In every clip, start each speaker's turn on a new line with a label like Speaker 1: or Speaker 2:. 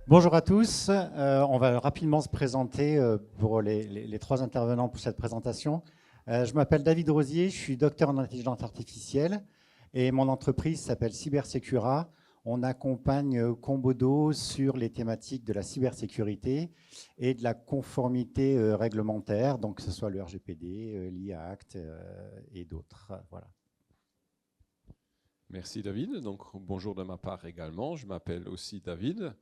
Speaker 1: Bonjour à tous. On va rapidement se présenter pour les trois intervenants pour cette présentation. Je m'appelle David Rosier, je suis docteur en intelligence artificielle et mon entreprise s'appelle Cybersecura. On accompagne Combodo sur les thématiques de la cybersécurité et de la conformité réglementaire, donc que ce soit le RGPD, l'IA Act et d'autres. Voilà.
Speaker 2: Merci David. Donc, bonjour de ma part également. Je m'appelle aussi David,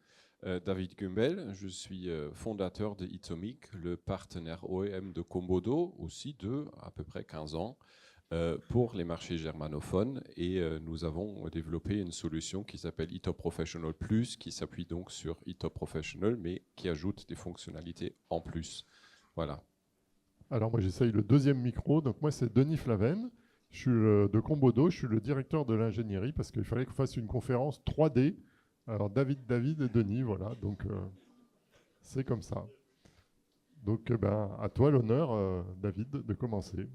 Speaker 2: David Gumbel. Je suis fondateur de Itomic, le partenaire OEM de Combodo, aussi de à peu près 15 ans, pour les marchés germanophones. Et nous avons développé une solution qui s'appelle eTop Professional Plus, qui s'appuie donc sur eTop Professional, mais qui ajoute des fonctionnalités en plus. Voilà.
Speaker 3: Alors moi j'essaye le deuxième micro, donc moi c'est Denis Flaven, je suis de Combodo, je suis le directeur de l'ingénierie parce qu'il fallait qu'on fasse une conférence 3D. Alors David et Denis, voilà, donc c'est comme ça. Donc à toi l'honneur, David, de commencer.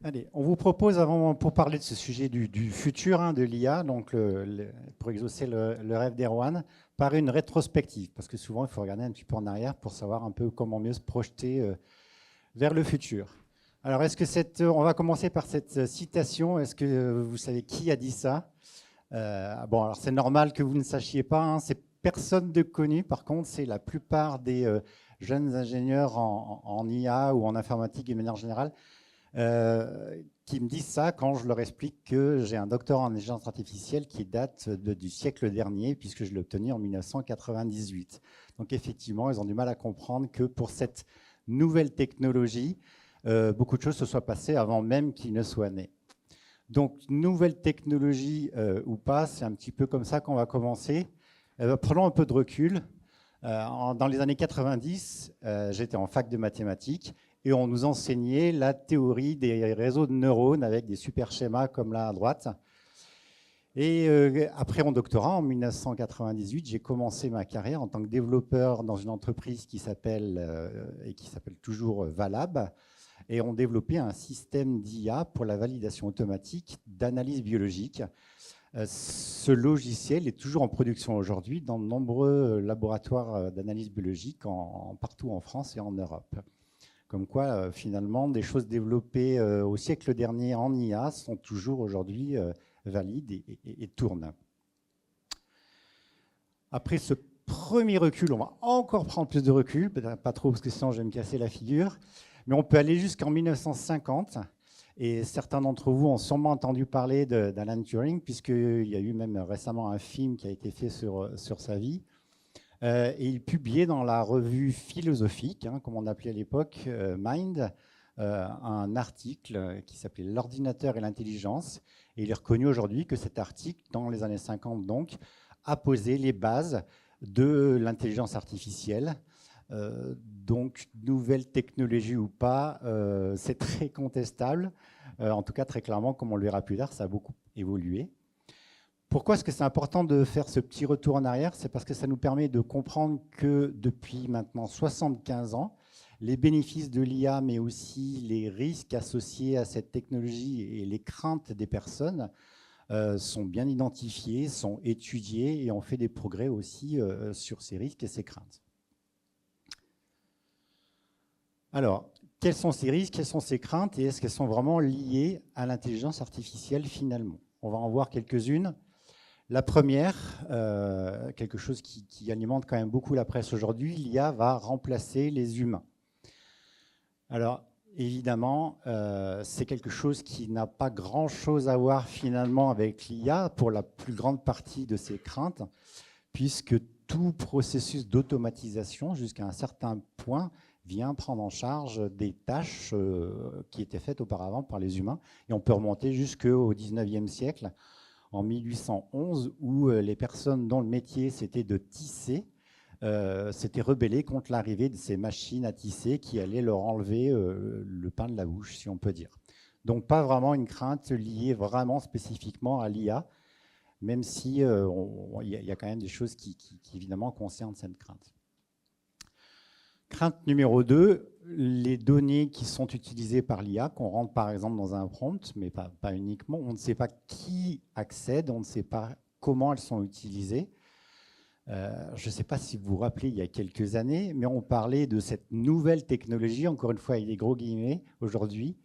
Speaker 1: Allez, on vous propose, avant, pour parler de ce sujet du futur de l'IA, donc pour exaucer le rêve d'Erwan, par une rétrospective, parce que souvent il faut regarder un petit peu en arrière pour savoir un peu comment mieux se projeter vers le futur. Alors, on va commencer par cette citation. Est-ce que vous savez qui a dit ça? Bon, alors c'est normal que vous ne sachiez pas. Hein, c'est personne de connu. Par contre, c'est la plupart des jeunes ingénieurs en IA ou en informatique de manière générale qui me disent ça quand je leur explique que j'ai un doctorat en intelligence artificielle qui date du siècle dernier, puisque je l'ai obtenu en 1998. Donc effectivement, ils ont du mal à comprendre que pour cette nouvelle technologie, beaucoup de choses se soient passées avant même qu'ils ne soient nés. Donc, nouvelle technologie ou pas, c'est un petit peu comme ça qu'on va commencer. Prenons un peu de recul. Dans les années 90, j'étais en fac de mathématiques et on nous enseignait la théorie des réseaux de neurones avec des super schémas comme là à droite. Et après mon doctorat, en 1998, j'ai commencé ma carrière en tant que développeur dans une entreprise qui s'appelle et qui s'appelle toujours Valab. Et on développait un système d'IA pour la validation automatique d'analyse biologique. Ce logiciel est toujours en production aujourd'hui dans de nombreux laboratoires d'analyse biologique partout en France et en Europe. Comme quoi, finalement, des choses développées au siècle dernier en IA sont toujours aujourd'hui valides et tournent. Après ce premier recul, on va encore prendre plus de recul, pas trop parce que sinon je vais me casser la figure, mais on peut aller jusqu'en 1950. Et certains d'entre vous ont sûrement entendu parler d'Alan Turing, puisqu'il y a eu même récemment un film qui a été fait sur sa vie. Et il publiait dans la revue philosophique, comme on appelait à l'époque, Mind, un article qui s'appelait L'ordinateur et l'intelligence. Et il est reconnu aujourd'hui que cet article, dans les années 50 donc, a posé les bases de l'intelligence artificielle. Donc, nouvelle technologie ou pas, c'est très contestable. En tout cas, très clairement, comme on le verra plus tard, ça a beaucoup évolué. Pourquoi est-ce que c'est important de faire ce petit retour en arrière? C'est parce que ça nous permet de comprendre que depuis maintenant 75 ans, les bénéfices de l'IA, mais aussi les risques associés à cette technologie et les craintes des personnes sont bien identifiés, sont étudiés et on fait des progrès aussi sur ces risques et ces craintes. Alors, quels sont ces risques, quelles sont ces craintes et est-ce qu'elles sont vraiment liées à l'intelligence artificielle finalement? On va en voir quelques-unes. La première, quelque chose qui alimente quand même beaucoup la presse aujourd'hui, l'IA va remplacer les humains. Alors, évidemment, c'est quelque chose qui n'a pas grand-chose à voir finalement avec l'IA pour la plus grande partie de ses craintes, puisque tout processus d'automatisation, jusqu'à un certain point, vient prendre en charge des tâches qui étaient faites auparavant par les humains. Et on peut remonter jusqu'au 19e siècle, en 1811, où les personnes dont le métier c'était de tisser, s'étaient rebellées contre l'arrivée de ces machines à tisser qui allaient leur enlever le pain de la bouche, si on peut dire. Donc pas vraiment une crainte liée vraiment spécifiquement à l'IA, même si y a quand même des choses qui évidemment concernent cette crainte. Crainte numéro 2, les données qui sont utilisées par l'IA, qu'on rentre par exemple dans un prompt, mais pas uniquement, on ne sait pas qui accède, on ne sait pas comment elles sont utilisées. Je ne sais pas si vous vous rappelez, il y a quelques années, mais on parlait de cette nouvelle technologie, encore une fois avec des gros guillemets aujourd'hui,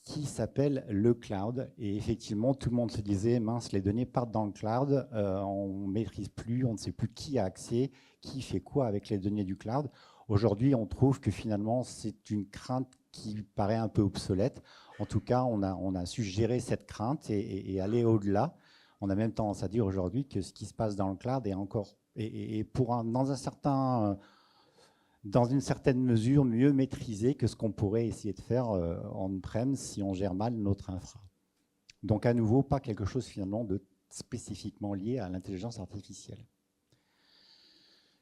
Speaker 1: qui s'appelle le cloud. Et effectivement, tout le monde se disait, mince, les données partent dans le cloud, on ne maîtrise plus, on ne sait plus qui a accès, qui fait quoi avec les données du cloud. Aujourd'hui, on trouve que finalement, c'est une crainte qui paraît un peu obsolète. En tout cas, on a su gérer cette crainte et aller au-delà. On a même tendance à dire aujourd'hui que ce qui se passe dans le cloud est encore, dans une certaine mesure, mieux maîtrisé que ce qu'on pourrait essayer de faire on-prem si on gère mal notre infra. Donc à nouveau, pas quelque chose finalement de spécifiquement lié à l'intelligence artificielle.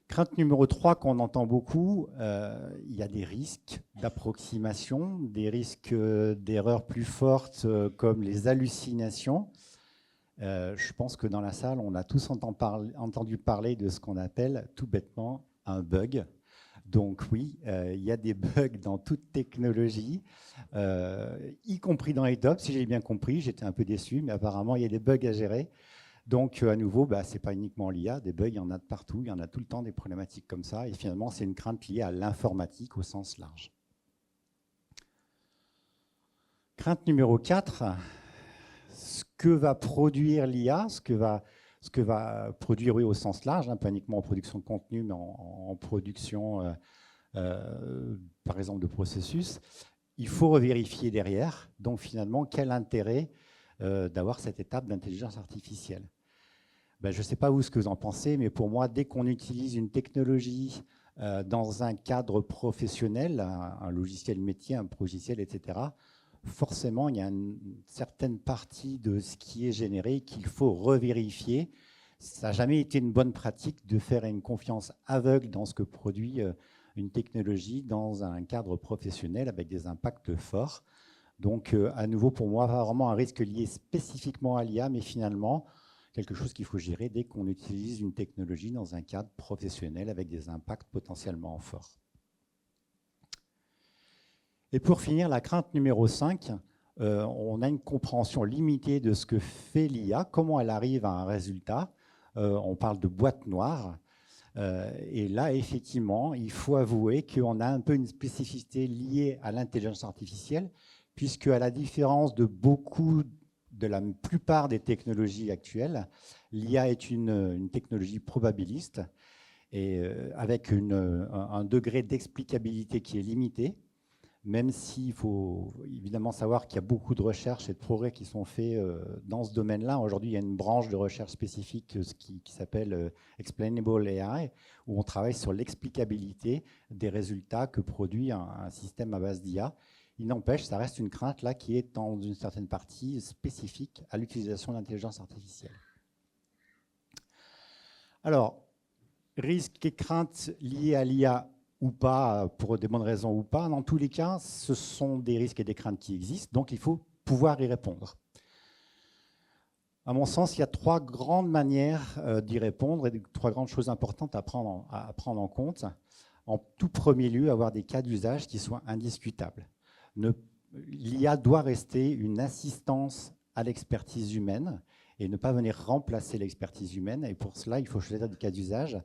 Speaker 1: Crainte numéro 3 qu'on entend beaucoup, il y a des risques d'approximation, des risques d'erreurs plus fortes comme les hallucinations. Je pense que dans la salle, on a tous entendu parler de ce qu'on appelle tout bêtement un bug. Donc oui, il y a des bugs dans toute technologie, y compris dans les si j'ai bien compris. J'étais un peu déçu, mais apparemment, il y a des bugs à gérer. Donc à nouveau, ce n'est pas uniquement l'IA, des bugs, il y en a de partout, il y en a tout le temps des problématiques comme ça. Et finalement, c'est une crainte liée à l'informatique au sens large. Crainte numéro 4, ce que va produire l'IA, ce que va produire, oui, au sens large, pas uniquement en production de contenu, mais en production, par exemple, de processus, il faut revérifier derrière. Donc finalement, quel intérêt d'avoir cette étape d'intelligence artificielle? Je ne sais pas vous ce que vous en pensez, mais pour moi, dès qu'on utilise une technologie dans un cadre professionnel, un logiciel métier, un logiciel, etc., forcément, il y a une certaine partie de ce qui est généré qu'il faut revérifier. Ça n'a jamais été une bonne pratique de faire une confiance aveugle dans ce que produit une technologie dans un cadre professionnel avec des impacts forts. Donc, à nouveau, pour moi, pas vraiment un risque lié spécifiquement à l'IA, mais finalement, quelque chose qu'il faut gérer dès qu'on utilise une technologie dans un cadre professionnel avec des impacts potentiellement forts. Et pour finir, la crainte numéro 5, on a une compréhension limitée de ce que fait l'IA, comment elle arrive à un résultat. On parle de boîte noire. Et là, effectivement, il faut avouer qu'on a un peu une spécificité liée à l'intelligence artificielle, puisque à la différence de la plupart des technologies actuelles, l'IA est une technologie probabiliste et avec un degré d'explicabilité qui est limité. Même s'il faut évidemment savoir qu'il y a beaucoup de recherches et de progrès qui sont faits dans ce domaine-là. Aujourd'hui, il y a une branche de recherche spécifique qui s'appelle Explainable AI, où on travaille sur l'explicabilité des résultats que produit un système à base d'IA. Il n'empêche, ça reste une crainte là qui est dans une certaine partie spécifique à l'utilisation de l'intelligence artificielle. Alors, risques et craintes liées à l'IA ou pas, pour des bonnes raisons ou pas, dans tous les cas, ce sont des risques et des craintes qui existent, donc il faut pouvoir y répondre. À mon sens, il y a 3 grandes manières d'y répondre et 3 grandes choses importantes à prendre en compte. En tout premier lieu, avoir des cas d'usage qui soient indiscutables. L'IA doit rester une assistance à l'expertise humaine et ne pas venir remplacer l'expertise humaine. Et pour cela, il faut choisir des cas d'usage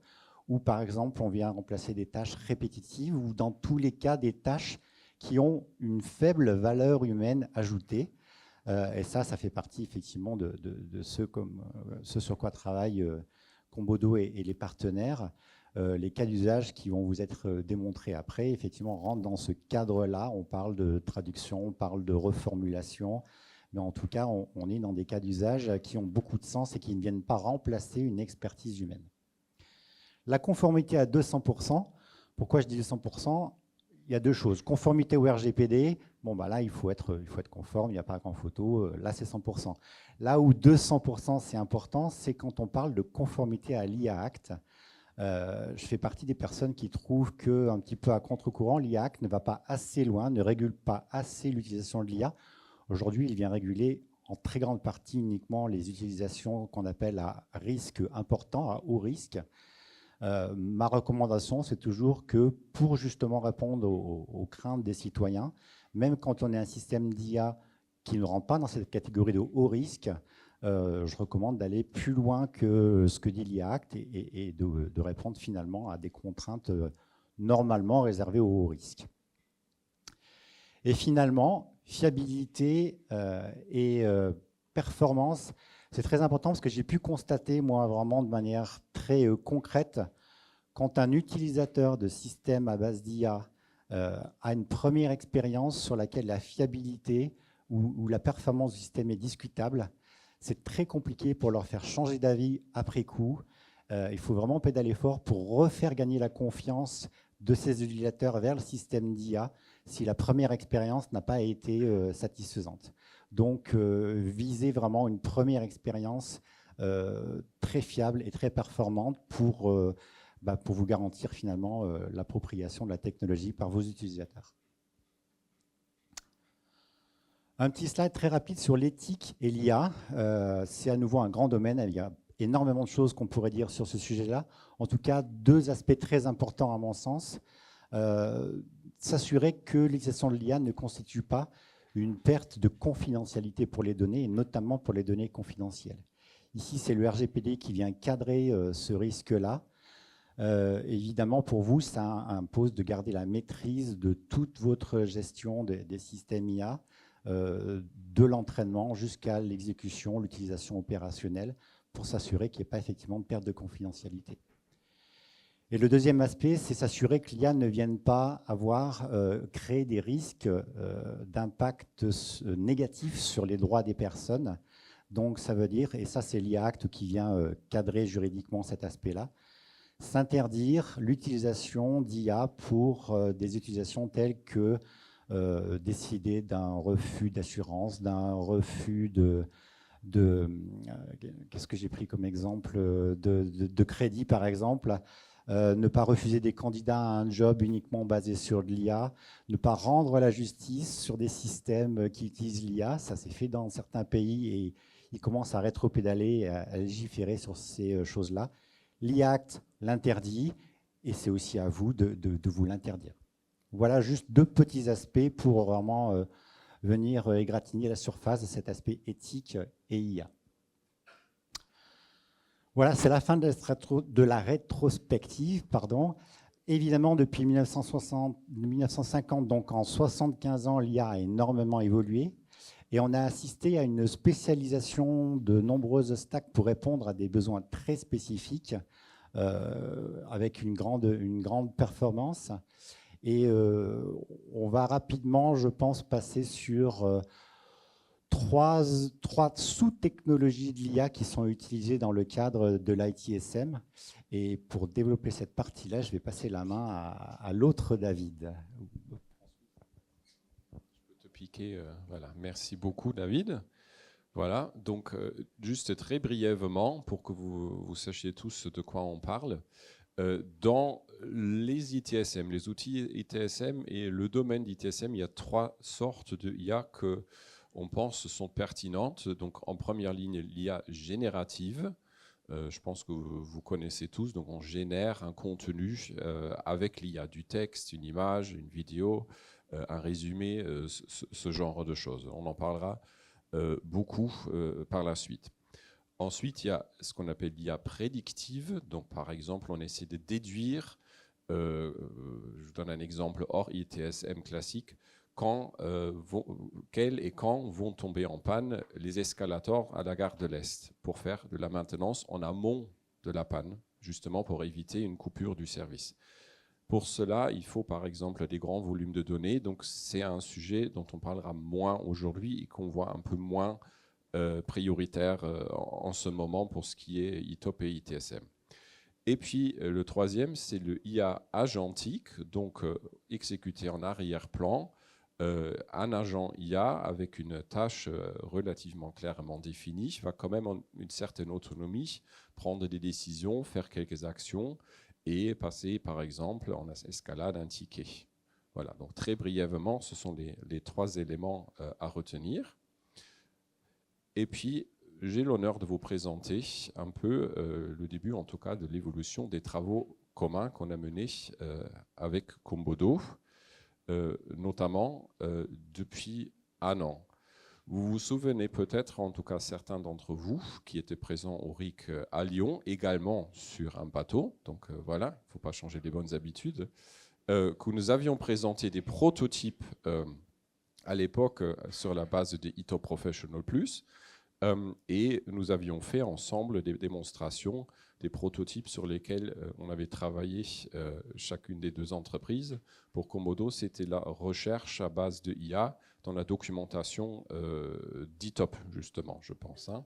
Speaker 1: où, par exemple, on vient remplacer des tâches répétitives ou dans tous les cas, des tâches qui ont une faible valeur humaine ajoutée. Et ça fait partie effectivement de ce sur quoi travaillent Kombodo et les partenaires. Les cas d'usage qui vont vous être démontrés après, effectivement, rentrent dans ce cadre-là. On parle de traduction, on parle de reformulation, mais en tout cas, on est dans des cas d'usage qui ont beaucoup de sens et qui ne viennent pas remplacer une expertise humaine. La conformité à 200%, pourquoi je dis 200%? Il y a 2 choses. Conformité au RGPD, là, il faut être conforme, il n'y a pas grand photo, là, c'est 100%. Là où 200%, c'est important, c'est quand on parle de conformité à l'IA Act. Je fais partie des personnes qui trouvent qu'un petit peu à contre-courant, l'IA Act ne va pas assez loin, ne régule pas assez l'utilisation de l'IA. Aujourd'hui, il vient réguler en très grande partie uniquement les utilisations qu'on appelle à risque important, à haut risque. Ma recommandation, c'est toujours que pour justement répondre aux craintes des citoyens, même quand on est un système d'IA qui ne rentre pas dans cette catégorie de haut risque, je recommande d'aller plus loin que ce que dit l'IA Act et de répondre finalement à des contraintes normalement réservées au haut risque. Et finalement, fiabilité et performance, c'est très important parce que j'ai pu constater, moi, vraiment de manière très concrète, quand un utilisateur de système à base d'IA a une première expérience sur laquelle la fiabilité ou la performance du système est discutable, c'est très compliqué pour leur faire changer d'avis après coup. Il faut vraiment pédaler fort pour refaire gagner la confiance de ces utilisateurs vers le système d'IA si la première expérience n'a pas été satisfaisante. Donc, visez vraiment une première expérience très fiable et très performante pour vous garantir finalement l'appropriation de la technologie par vos utilisateurs. Un petit slide très rapide sur l'éthique et l'IA. C'est à nouveau un grand domaine. Il y a énormément de choses qu'on pourrait dire sur ce sujet-là. En tout cas, deux aspects très importants à mon sens. S'assurer que l'utilisation de l'IA ne constitue pas une perte de confidentialité pour les données, et notamment pour les données confidentielles. Ici, c'est le RGPD qui vient cadrer ce risque-là. Évidemment, pour vous, ça impose de garder la maîtrise de toute votre gestion des systèmes IA, de l'entraînement jusqu'à l'exécution, l'utilisation opérationnelle, pour s'assurer qu'il n'y ait pas effectivement de perte de confidentialité. Et le deuxième aspect, c'est s'assurer que l'IA ne vienne pas créer des risques d'impact négatif sur les droits des personnes. Donc ça veut dire, et ça c'est l'IA Act qui vient cadrer juridiquement cet aspect-là, s'interdire l'utilisation d'IA pour des utilisations telles que décider d'un refus d'assurance, d'un refus qu'est-ce que j'ai pris comme exemple, de crédit par exemple, ne pas refuser des candidats à un job uniquement basé sur de l'IA, ne pas rendre la justice sur des systèmes qui utilisent l'IA. Ça s'est fait dans certains pays et ils commencent à rétropédaler, à légiférer sur ces choses-là. L'IA Act l'interdit et c'est aussi à vous de vous l'interdire. Voilà juste deux petits aspects pour vraiment venir égratigner la surface de cet aspect éthique et IA. Voilà, c'est la fin de la rétrospective. Évidemment, depuis 1950, donc en 75 ans, l'IA a énormément évolué. Et on a assisté à une spécialisation de nombreuses stacks pour répondre à des besoins très spécifiques, avec une grande performance. Et on va rapidement, je pense, passer sur trois sous-technologies de l'IA qui sont utilisées dans le cadre de l'ITSM. Et pour développer cette partie-là, je vais passer la main à l'autre David.
Speaker 2: Je peux te piquer, voilà. Merci beaucoup, David. Voilà, donc juste très brièvement, pour que vous sachiez tous de quoi on parle, dans les ITSM, les outils ITSM et le domaine d'ITSM, il y a trois sortes de IA que on pense sont pertinentes. Donc en première ligne, l'IA générative. Je pense que vous connaissez tous. Donc on génère un contenu avec l'IA, du texte, une image, une vidéo, un résumé, ce genre de choses. On en parlera beaucoup par la suite. Ensuite, il y a ce qu'on appelle l'IA prédictive. Donc, par exemple, on essaie de déduire, je vous donne un exemple hors ITSM classique, quels et quand vont tomber en panne les escalators à la gare de l'Est pour faire de la maintenance en amont de la panne, justement pour éviter une coupure du service. Pour cela, il faut par exemple des grands volumes de données. Donc, c'est un sujet dont on parlera moins aujourd'hui et qu'on voit un peu moins prioritaire en ce moment pour ce qui est ITOP et ITSM. Et puis le troisième, c'est le IA agentique, donc exécuté en arrière-plan. Un agent IA avec une tâche relativement clairement définie va quand même en une certaine autonomie prendre des décisions, faire quelques actions et passer par exemple en escalade un ticket. Voilà, donc très brièvement, ce sont les trois éléments à retenir. Et puis, j'ai l'honneur de vous présenter un peu le début, en tout cas, de l'évolution des travaux communs qu'on a menés avec Kombodo, notamment depuis un an. Vous vous souvenez peut-être, en tout cas certains d'entre vous, qui étaient présents au RIC à Lyon, également sur un bateau, donc voilà, il ne faut pas changer les bonnes habitudes, que nous avions présenté des prototypes à l'époque sur la base de ITOP Professional Plus, et nous avions fait ensemble des démonstrations, des prototypes sur lesquels on avait travaillé chacune des deux entreprises. Pour Kommodo, c'était la recherche à base de IA dans la documentation d'ITOP, justement, je pense, hein,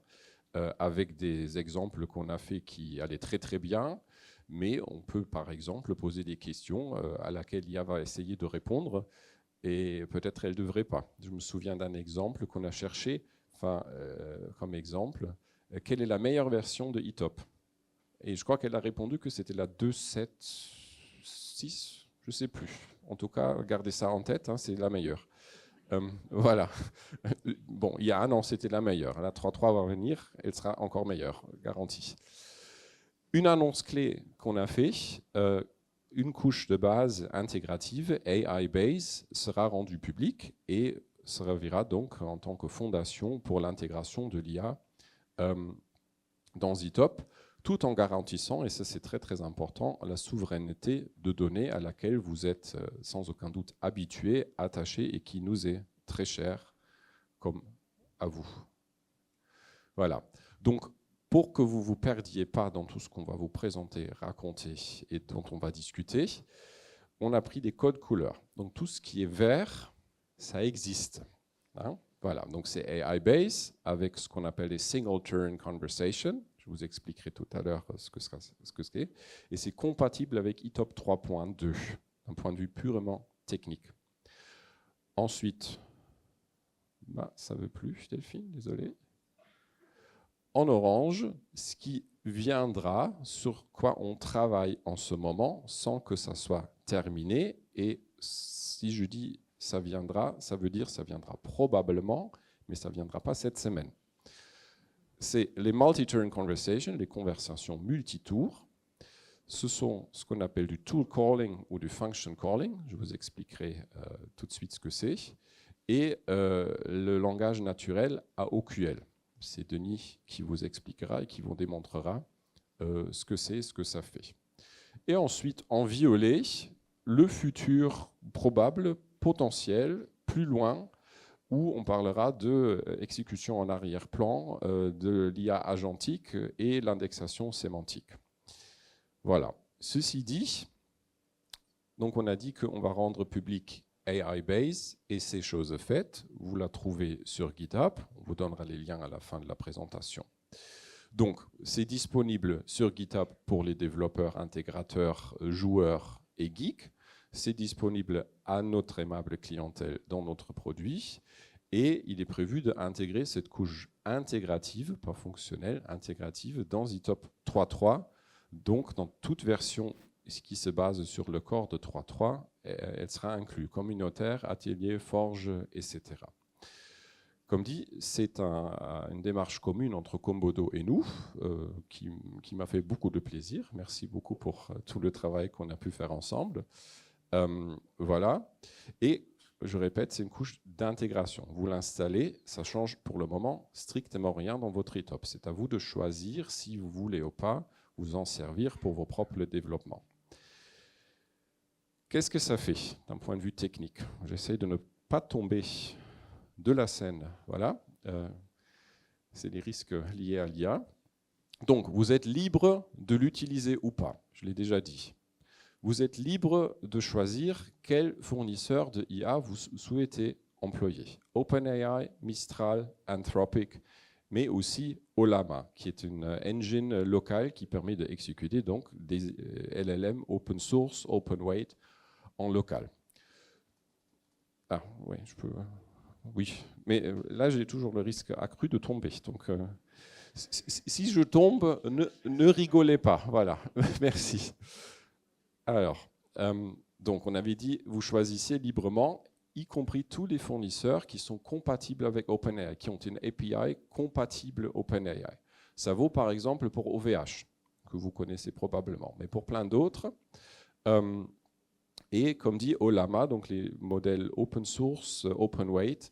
Speaker 2: avec des exemples qu'on a fait qui allaient très très bien, mais on peut par exemple poser des questions à laquelle l'IA va essayer de répondre, et peut-être elle ne devrait pas. Je me souviens d'un exemple qu'on a cherché, comme exemple, quelle est la meilleure version de ITOP? Et je crois qu'elle a répondu que c'était la 2.7.6, je ne sais plus. En tout cas, gardez ça en tête, hein, c'est la meilleure. Voilà. Bon, il y a un an, c'était la meilleure. La 3.3 va venir, elle sera encore meilleure, garantie. Une annonce clé qu'on a fait, une couche de base intégrative, AI Base, sera rendue publique et servira donc en tant que fondation pour l'intégration de l'IA dans ITOP, tout en garantissant, et ça c'est très très important, la souveraineté de données à laquelle vous êtes sans aucun doute habitués, attachés et qui nous est très chère, comme à vous. Voilà. Donc, pour que vous ne vous perdiez pas dans tout ce qu'on va vous présenter, raconter et dont on va discuter, on a pris des codes couleurs. Donc, tout ce qui est vert, ça existe. Hein, voilà. Donc, c'est AI Base avec ce qu'on appelle les Single Turn Conversation. Je vous expliquerai tout à l'heure ce que c'est. Et c'est compatible avec ITOP 3.2, d'un point de vue purement technique. Ensuite, ça ne veut plus, Delphine, désolé. En orange, ce qui viendra, sur quoi on travaille en ce moment, sans que ça soit terminé. Et si je dis ça viendra, ça veut dire ça viendra probablement, mais ça ne viendra pas cette semaine. C'est les multi-turn conversations, les conversations multitours. Ce sont ce qu'on appelle du tool calling ou du function calling. Je vous expliquerai tout de suite ce que c'est. Et le langage naturel AOQL. C'est Denis qui vous expliquera et qui vous démontrera ce que c'est, ce que ça fait. Et ensuite, en violet, le futur probable, potentiel, plus loin, où on parlera d'exécution en arrière-plan, de l'IA agentique et l'indexation sémantique. Voilà. Ceci dit, donc on a dit qu'on va rendre public AI Base, et ces choses faites, vous la trouvez sur GitHub, on vous donnera les liens à la fin de la présentation. Donc, c'est disponible sur GitHub pour les développeurs, intégrateurs, joueurs et geeks. C'est disponible à notre aimable clientèle dans notre produit, et il est prévu d'intégrer cette couche intégrative, pas fonctionnelle, intégrative, dans ITOP 3.3, donc dans toute version qui se base sur le corps de 3.3, elle sera inclue, communautaire, atelier, forge, etc. Comme dit, c'est une démarche commune entre Kommodo et nous, qui m'a fait beaucoup de plaisir. Merci beaucoup pour tout le travail qu'on a pu faire ensemble. Voilà. Et je répète, c'est une couche d'intégration. Vous l'installez, ça change pour le moment strictement rien dans votre ITOP. C'est à vous de choisir si vous voulez ou pas vous en servir pour vos propres développements. Qu'est-ce que ça fait d'un point de vue technique? J'essaie de ne pas tomber de la scène. Voilà. C'est les risques liés à l'IA. Donc, vous êtes libre de l'utiliser ou pas. Je l'ai déjà dit. Vous êtes libre de choisir quel fournisseur de IA vous souhaitez employer. OpenAI, Mistral, Anthropic, mais aussi Ollama, qui est une engine locale qui permet d'exécuter donc des LLM open source, open weight, en local. Ah, oui, je peux. Oui, mais là, j'ai toujours le risque accru de tomber. Donc, si je tombe, ne rigolez pas. Voilà, merci. Alors, donc, on avait dit, vous choisissez librement, y compris tous les fournisseurs qui sont compatibles avec OpenAI, qui ont une API compatible OpenAI. Ça vaut par exemple pour OVH, que vous connaissez probablement, mais pour plein d'autres. Et comme dit Ollama, donc les modèles open source, open weight,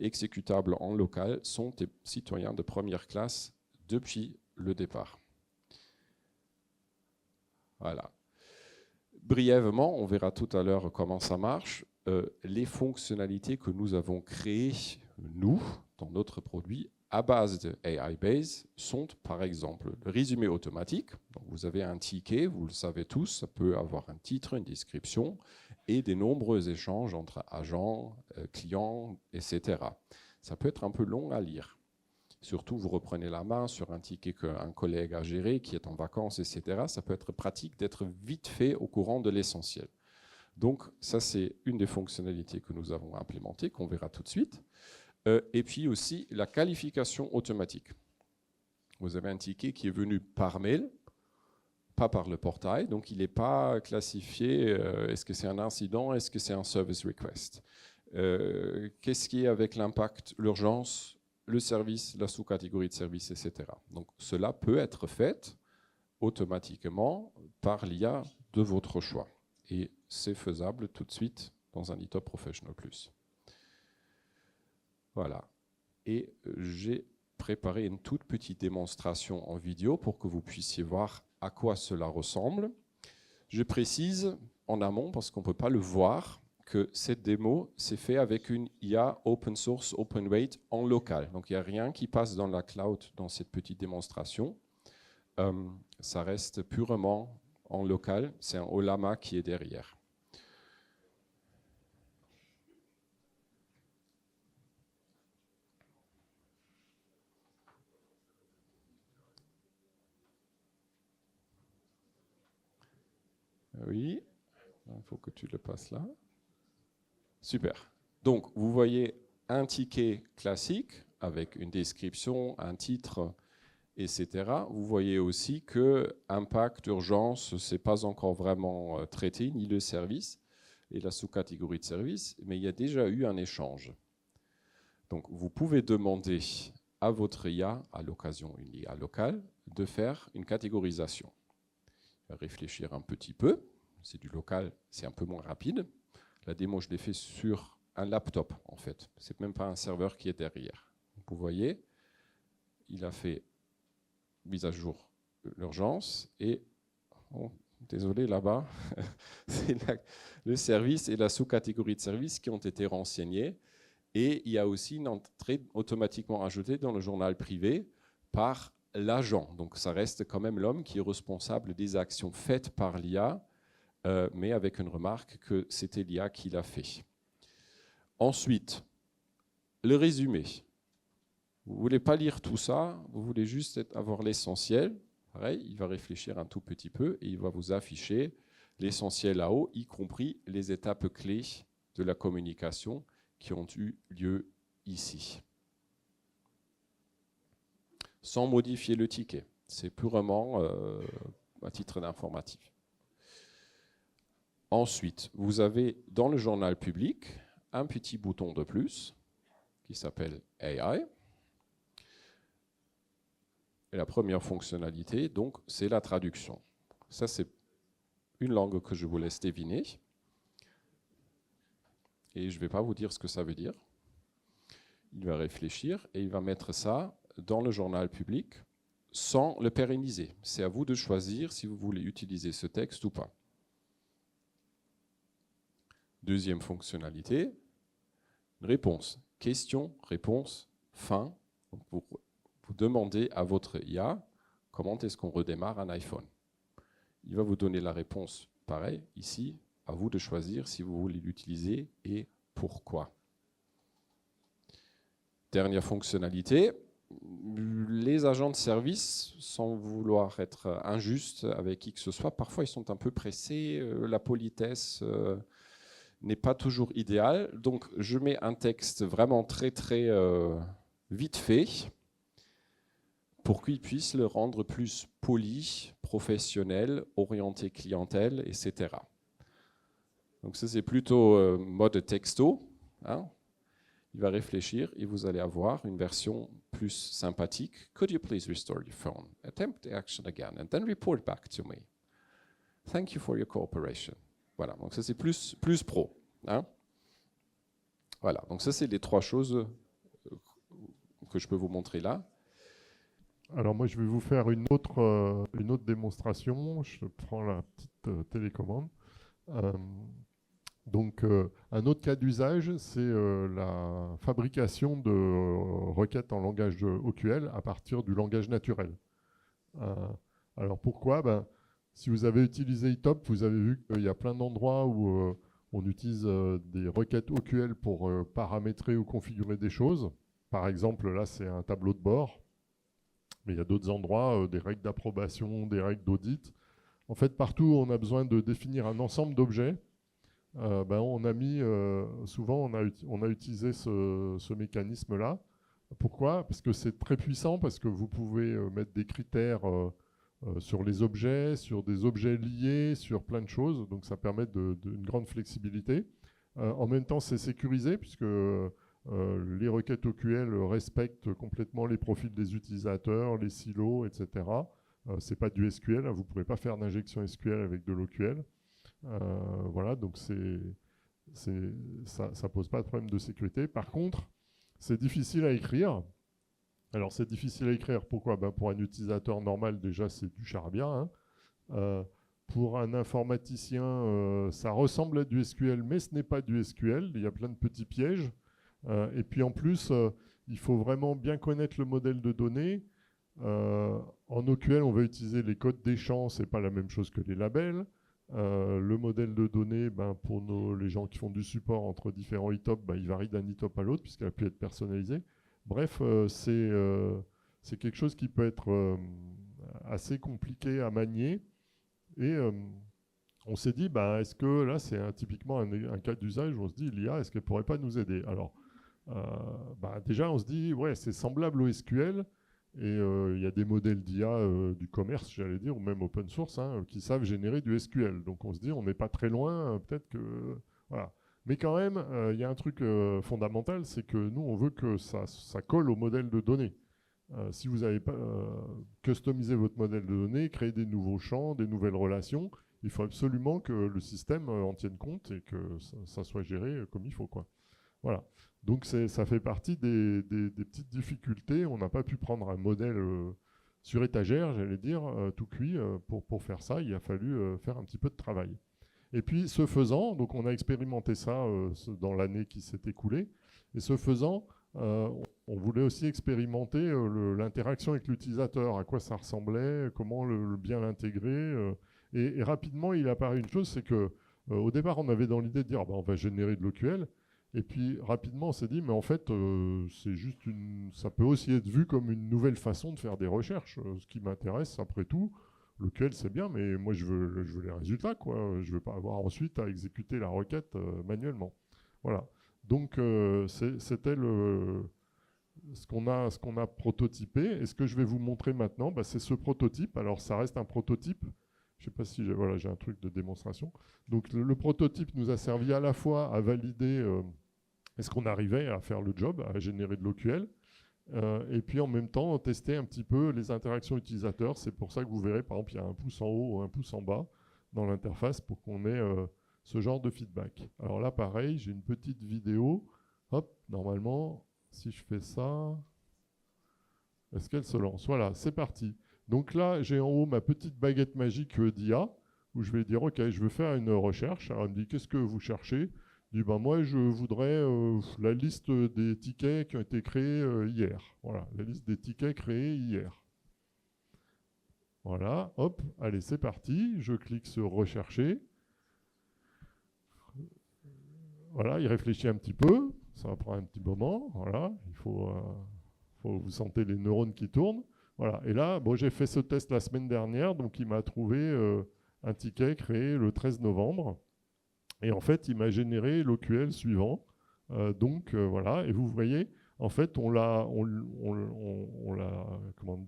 Speaker 2: exécutables en local sont des citoyens de première classe depuis le départ. Voilà. Brièvement, on verra tout à l'heure comment ça marche. Les fonctionnalités que nous avons créées, nous, dans notre produit, à base de AI Base, sont par exemple le résumé automatique. Donc vous avez un ticket, vous le savez tous, ça peut avoir un titre, une description et des nombreux échanges entre agents, clients, etc. Ça peut être un peu long à lire. Surtout, vous reprenez la main sur un ticket qu'un collègue a géré, qui est en vacances, etc. Ça peut être pratique d'être vite fait au courant de l'essentiel. Donc ça, c'est une des fonctionnalités que nous avons implémentées, qu'on verra tout de suite. Et puis aussi la qualification automatique. Vous avez un ticket qui est venu par mail, pas par le portail, donc il n'est pas classifié, est-ce que c'est un incident, est-ce que c'est un service request. Qu'est-ce qui est avec l'impact, l'urgence, le service, la sous-catégorie de service, etc. Donc cela peut être fait automatiquement par l'IA de votre choix. Et c'est faisable tout de suite dans un eTop Professional Plus. Voilà. Et j'ai préparé une toute petite démonstration en vidéo pour que vous puissiez voir à quoi cela ressemble. Je précise en amont, parce qu'on ne peut pas le voir, que cette démo, c'est fait avec une IA open source, open weight en local. Donc il n'y a rien qui passe dans la cloud dans cette petite démonstration. Ça reste purement en local. C'est un Ollama qui est derrière. Oui, il faut que tu le passes là. Super. Donc, vous voyez un ticket classique avec une description, un titre, etc. Vous voyez aussi que impact, urgence, ce n'est pas encore vraiment traité, ni le service et la sous-catégorie de service, mais il y a déjà eu un échange. Donc, vous pouvez demander à votre IA, à l'occasion une IA locale, de faire une catégorisation. Réfléchir un petit peu, c'est du local, c'est un peu moins rapide. La démo, je l'ai fait sur un laptop, en fait. Ce n'est même pas un serveur qui est derrière. Vous voyez, il a fait mise à jour l'urgence et, oh, désolé, là-bas, c'est le service et la sous-catégorie de service qui ont été renseignés. Et il y a aussi une entrée automatiquement ajoutée dans le journal privé par l'agent. Donc ça reste quand même l'homme qui est responsable des actions faites par l'IA, mais avec une remarque que c'était l'IA qui l'a fait. Ensuite, le résumé. Vous ne voulez pas lire tout ça, vous voulez juste avoir l'essentiel. Pareil, il va réfléchir un tout petit peu et il va vous afficher l'essentiel là-haut, y compris les étapes clés de la communication qui ont eu lieu ici. Sans modifier le ticket. C'est purement à titre d'informatif. Ensuite, vous avez dans le journal public un petit bouton de plus qui s'appelle AI. Et la première fonctionnalité, donc, c'est la traduction. Ça, c'est une langue que je vous laisse deviner. Et je ne vais pas vous dire ce que ça veut dire. Il va réfléchir et il va mettre ça dans le journal public sans le pérenniser. C'est à vous de choisir si vous voulez utiliser ce texte ou pas. Deuxième fonctionnalité, réponse. Question, réponse, fin. Donc vous demandez à votre IA comment est-ce qu'on redémarre un iPhone. Il va vous donner la réponse, pareil, ici, à vous de choisir si vous voulez l'utiliser et pourquoi. Dernière fonctionnalité, les agents de service, sans vouloir être injustes avec qui que ce soit, parfois ils sont un peu pressés, la politesse n'est pas toujours idéale. Donc je mets un texte vraiment très très vite fait pour qu'ils puissent le rendre plus poli, professionnel, orienté clientèle, etc. Donc ça c'est plutôt mode texto, hein. Il va réfléchir et vous allez avoir une version plus sympathique. Could you please restore your phone? Attempt the action again and then report back to me. Thank you for your cooperation. Voilà, donc ça c'est plus pro, hein. Voilà, donc ça, c'est les 3 choses que je peux vous montrer là.
Speaker 3: Alors moi, je vais vous faire une autre démonstration. Je prends la petite télécommande. Euh, donc, un autre cas d'usage, c'est la fabrication de requêtes en langage OQL à partir du langage naturel. Alors pourquoi? Si vous avez utilisé ITOP, vous avez vu qu'il y a plein d'endroits où on utilise des requêtes OQL pour paramétrer ou configurer des choses. Par exemple, là, c'est un tableau de bord. Mais il y a d'autres endroits, des règles d'approbation, des règles d'audit. En fait, partout où on a besoin de définir un ensemble d'objets, on a mis, souvent on a utilisé ce mécanisme-là. Pourquoi? Parce que c'est très puissant, parce que vous pouvez mettre des critères sur les objets, sur des objets liés, sur plein de choses. Donc ça permet une grande flexibilité. En même temps, c'est sécurisé, puisque les requêtes OQL respectent complètement les profils des utilisateurs, les silos, etc. Ce n'est pas du SQL, hein, vous ne pourrez pas faire d'injection SQL avec de l'OQL. Voilà, donc ça ne pose pas de problème de sécurité. Par contre, c'est difficile à écrire. Alors c'est difficile à écrire, pourquoi? Pour un utilisateur normal, déjà, c'est du charabia. Hein. Pour un informaticien, ça ressemble à du SQL, mais ce n'est pas du SQL. Il y a plein de petits pièges. Et puis en plus, il faut vraiment bien connaître le modèle de données. En OQL, on va utiliser les codes des champs, ce n'est pas la même chose que les labels. Le modèle de données, pour les gens qui font du support entre différents ITOP, il varie d'un ITOP à l'autre puisqu'il a pu être personnalisé. Bref, c'est quelque chose qui peut être assez compliqué à manier. Et on s'est dit, est-ce que là, c'est typiquement un cas d'usage où on se dit, l'IA, est-ce qu'elle ne pourrait pas nous aider? Alors, déjà, on se dit, ouais, c'est semblable au SQL. Et il y a des modèles d'IA du commerce, j'allais dire, ou même open source, hein, qui savent générer du SQL. Donc on se dit, on n'est pas très loin, peut-être que... Voilà. Mais quand même, il y a un truc fondamental, c'est que nous, on veut que ça colle au modèle de données. Si vous n'avez pas customisé votre modèle de données, créé des nouveaux champs, des nouvelles relations, il faut absolument que le système en tienne compte et que ça soit géré comme il faut, quoi. Voilà. Donc ça fait partie des petites difficultés. On n'a pas pu prendre un modèle sur étagère, j'allais dire, tout cuit. Pour faire ça, il a fallu faire un petit peu de travail. Et puis, ce faisant, donc on a expérimenté ça dans l'année qui s'est écoulée. Et ce faisant, on voulait aussi expérimenter l'interaction avec l'utilisateur, à quoi ça ressemblait, comment bien l'intégrer. Et rapidement, il apparaît une chose, c'est que au départ, on avait dans l'idée de dire on va générer de l'OQL. Et puis rapidement, on s'est dit, mais en fait, c'est juste ça peut aussi être vu comme une nouvelle façon de faire des recherches. Ce qui m'intéresse, après tout, lequel c'est bien, mais moi je veux les résultats, quoi. Je ne veux pas avoir ensuite à exécuter la requête manuellement. Voilà. Donc c'était ce qu'on a prototypé. Et ce que je vais vous montrer maintenant, c'est ce prototype. Alors ça reste un prototype. Je ne sais pas si j'ai un truc de démonstration. Donc le prototype nous a servi à la fois à valider est-ce qu'on arrivait à faire le job, à générer de l'OQL, et puis en même temps tester un petit peu les interactions utilisateurs. C'est pour ça que vous verrez, par exemple, il y a un pouce en haut ou un pouce en bas dans l'interface pour qu'on ait ce genre de feedback. Alors là, pareil, j'ai une petite vidéo. Hop, normalement, si je fais ça, est-ce qu'elle se lance? Voilà, c'est parti. Donc là, j'ai en haut ma petite baguette magique d'IA, où je vais dire, OK, je veux faire une recherche. Alors, elle me dit, qu'est-ce que vous cherchez? Je dis, moi, je voudrais la liste des tickets qui ont été créés hier. Voilà, la liste des tickets créés hier. Voilà, hop, allez, c'est parti. Je clique sur rechercher. Voilà, il réfléchit un petit peu. Ça va prendre un petit moment. Voilà, vous sentez les neurones qui tournent. Voilà. Et là, j'ai fait ce test la semaine dernière, donc il m'a trouvé un ticket créé le 13 novembre. Et en fait, il m'a généré l'OQL suivant. Voilà. Et vous voyez, en fait, on l'a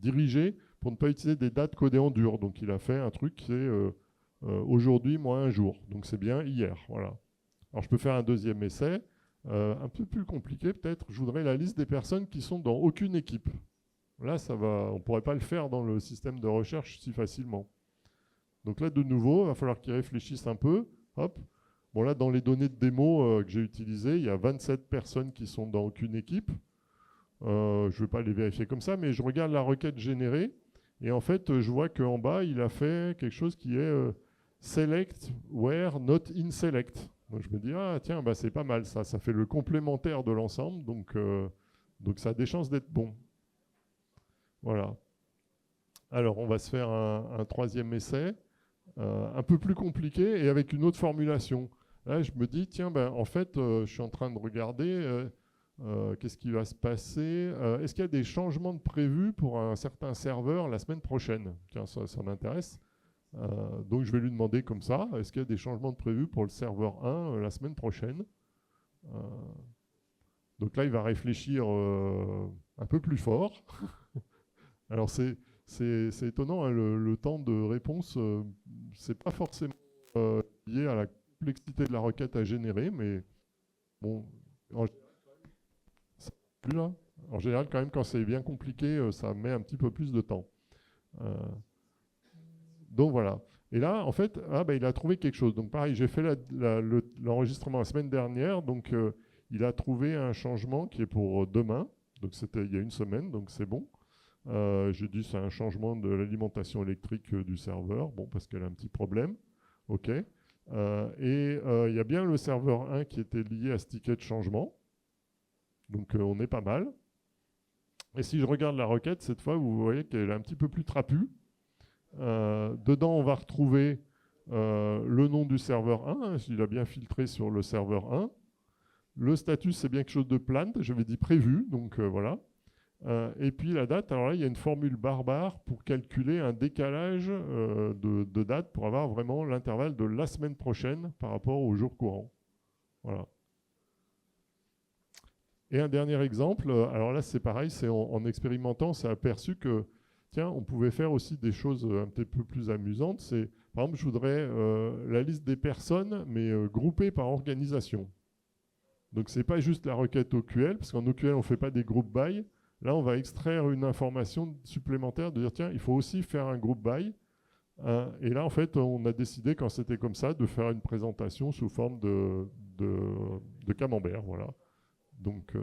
Speaker 3: dirigé pour ne pas utiliser des dates codées en dur. Donc il a fait un truc qui est aujourd'hui moins un jour. Donc c'est bien hier. Voilà. Alors je peux faire un deuxième essai. Un peu plus compliqué peut-être. Je voudrais la liste des personnes qui sont dans aucune équipe. Là, on ne pourrait pas le faire dans le système de recherche si facilement. Donc là, de nouveau, il va falloir qu'il réfléchisse un peu. Hop. Bon, là, dans les données de démo que j'ai utilisées, il y a 27 personnes qui sont dans aucune équipe. Je ne vais pas les vérifier comme ça, mais je regarde la requête générée. Et en fait, je vois qu'en bas, il a fait quelque chose qui est select where not in select. Donc je me dis, ah tiens, bah, c'est pas mal ça. Ça fait le complémentaire de l'ensemble. Donc ça a des chances d'être bon. Voilà. Alors, on va se faire un troisième essai, un peu plus compliqué et avec une autre formulation. Là, je me dis, tiens, ben, en fait, je suis en train de regarder qu'est-ce qui va se passer. Est-ce qu'il y a des changements de prévus pour un certain serveur la semaine prochaine? Tiens, ça m'intéresse. Donc, je vais lui demander comme ça, est-ce qu'il y a des changements de prévus pour le serveur 1 la semaine prochaine? Donc là, il va réfléchir un peu plus fort. Alors, c'est étonnant, hein, le temps de réponse, c'est pas forcément lié à la complexité de la requête à générer, mais bon, en général, quand même, quand c'est bien compliqué, ça met un petit peu plus de temps. Donc voilà. Et là, en fait, il a trouvé quelque chose. Donc pareil, j'ai fait l'enregistrement la semaine dernière, donc il a trouvé un changement qui est pour demain. Donc c'était il y a une semaine, donc c'est bon. J'ai dit c'est un changement de l'alimentation électrique du serveur, bon, parce qu'elle a un petit problème. OK. Et il y a bien le serveur 1 qui était lié à ce ticket de changement. Donc on est pas mal. Et si je regarde la requête, cette fois, vous voyez qu'elle est un petit peu plus trapue. Dedans, on va retrouver le nom du serveur 1, hein, il a bien filtré sur le serveur 1. Le statut, c'est bien quelque chose de planned, j'avais dit prévu, donc voilà. Et puis la date, alors là, il y a une formule barbare pour calculer un décalage de date pour avoir vraiment l'intervalle de la semaine prochaine par rapport au jour courant. Voilà. Et un dernier exemple, alors là, c'est pareil, c'est en expérimentant, on s'est aperçu que, tiens, on pouvait faire aussi des choses un petit peu plus amusantes. C'est, par exemple, je voudrais la liste des personnes, mais groupées par organisation. Donc, ce n'est pas juste la requête OQL, parce qu'en OQL, on ne fait pas des group by. Là, on va extraire une information supplémentaire, de dire, tiens, il faut aussi faire un group by. Et là, en fait, on a décidé, quand c'était comme ça, de faire une présentation sous forme de camembert. Voilà. Donc,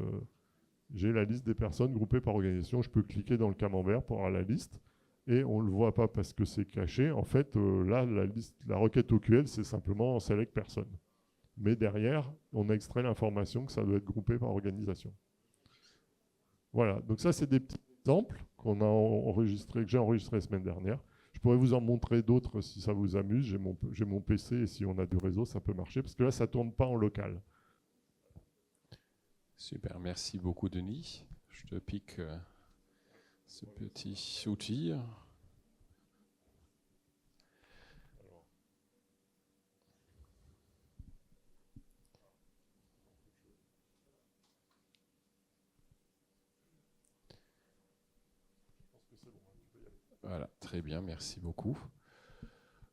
Speaker 3: j'ai la liste des personnes groupées par organisation. Je peux cliquer dans le camembert pour avoir la liste. Et on ne le voit pas parce que c'est caché. En fait, là, la requête OQL, c'est simplement select personne. Mais derrière, on a extrait l'information que ça doit être groupé par organisation. Voilà, donc ça, c'est des petits exemples qu'on a enregistrés, que j'ai enregistrés la semaine dernière. Je pourrais vous en montrer d'autres si ça vous amuse. J'ai mon PC et si on a du réseau, ça peut marcher. Parce que là, ça ne tourne pas en local.
Speaker 2: Super, merci beaucoup Denis. Je te pique ce petit outil. Voilà, très bien, merci beaucoup.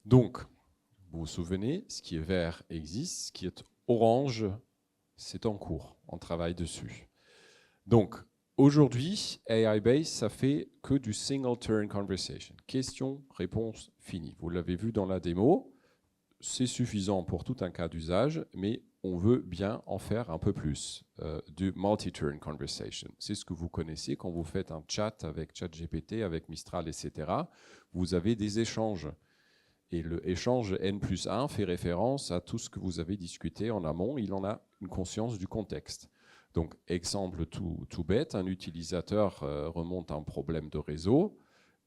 Speaker 2: Donc, vous vous souvenez, ce qui est vert existe, ce qui est orange, c'est en cours, on travaille dessus. Donc, aujourd'hui, AI Base, ça fait que du single turn conversation. Question, réponse, fini. Vous l'avez vu dans la démo, c'est suffisant pour tout un cas d'usage, mais on veut bien en faire un peu plus, du multi-turn conversation. C'est ce que vous connaissez quand vous faites un chat avec ChatGPT, avec Mistral, etc. Vous avez des échanges. Et le échange N+1 fait référence à tout ce que vous avez discuté en amont. Il en a une conscience du contexte. Donc, exemple tout bête, un utilisateur remonte un problème de réseau.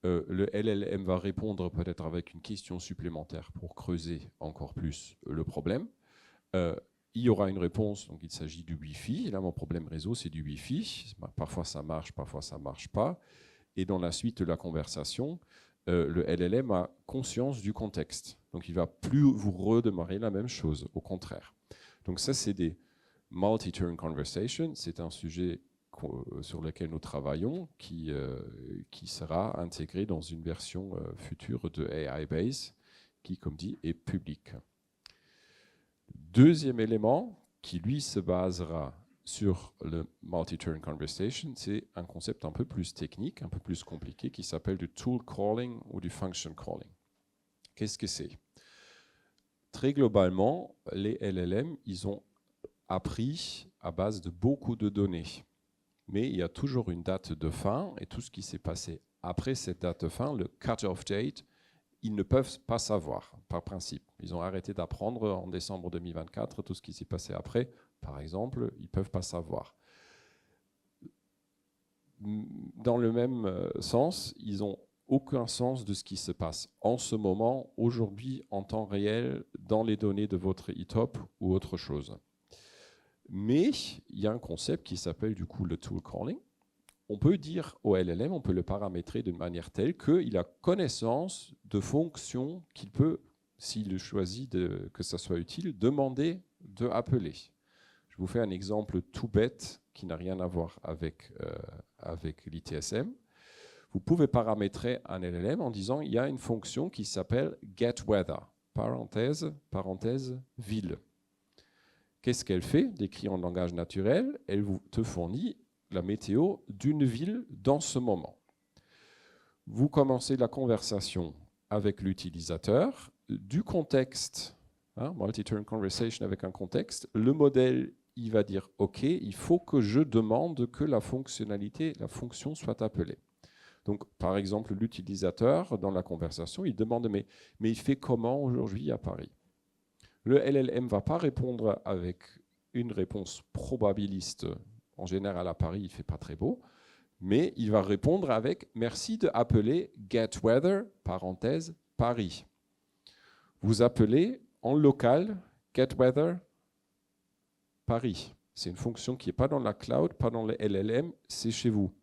Speaker 2: Le LLM va répondre peut-être avec une question supplémentaire pour creuser encore plus le problème. Il y aura une réponse, donc il s'agit du Wi-Fi. Et là, mon problème réseau, c'est du Wi-Fi. Parfois, ça marche, parfois, ça ne marche pas. Et dans la suite de la conversation, le LLM a conscience du contexte. Donc, il ne va plus vous redémarrer la même chose, au contraire. Donc, ça, c'est des multi-turn conversations. C'est un sujet sur lequel nous travaillons, qui sera intégré dans une version future de AI Base, qui, comme dit, est publique. Deuxième élément, qui lui se basera sur le multi-turn conversation, c'est un concept un peu plus technique, un peu plus compliqué, qui s'appelle du tool calling ou du function calling. Qu'est-ce que c'est? Très globalement, les LLM, ils ont appris à base de beaucoup de données. Mais il y a toujours une date de fin, et tout ce qui s'est passé après cette date de fin, le cut-off date, ils ne peuvent pas savoir, par principe. Ils ont arrêté d'apprendre en décembre 2024, tout ce qui s'est passé après, par exemple, ils ne peuvent pas savoir. Dans le même sens, ils n'ont aucun sens de ce qui se passe en ce moment, aujourd'hui, en temps réel, dans les données de votre e-top ou autre chose. Mais il y a un concept qui s'appelle du coup le tool calling. On peut dire au LLM, on peut le paramétrer d'une manière telle qu'il a connaissance de fonctions qu'il peut, s'il choisit que ça soit utile, demander de appeler. Je vous fais un exemple tout bête qui n'a rien à voir avec l'ITSM. Vous pouvez paramétrer un LLM en disant il y a une fonction qui s'appelle getWeather, parenthèse, ville. Qu'est-ce qu'elle fait? Décrit en langage naturel, elle te fournit la météo d'une ville dans ce moment. Vous commencez la conversation avec l'utilisateur, du contexte, multi-turn conversation avec un contexte, le modèle, il va dire « Ok, il faut que je demande que la fonction soit appelée ». Donc, par exemple, l'utilisateur, dans la conversation, il demande « Mais il fait comment aujourd'hui à Paris ?» Le LLM ne va pas répondre avec une réponse probabiliste. En général, à Paris, il ne fait pas très beau. Mais il va répondre avec « Merci d'appeler getWeather, parenthèse, Paris ». Vous appelez en local getWeather, Paris. C'est une fonction qui n'est pas dans la cloud, pas dans le LLM, c'est chez vous.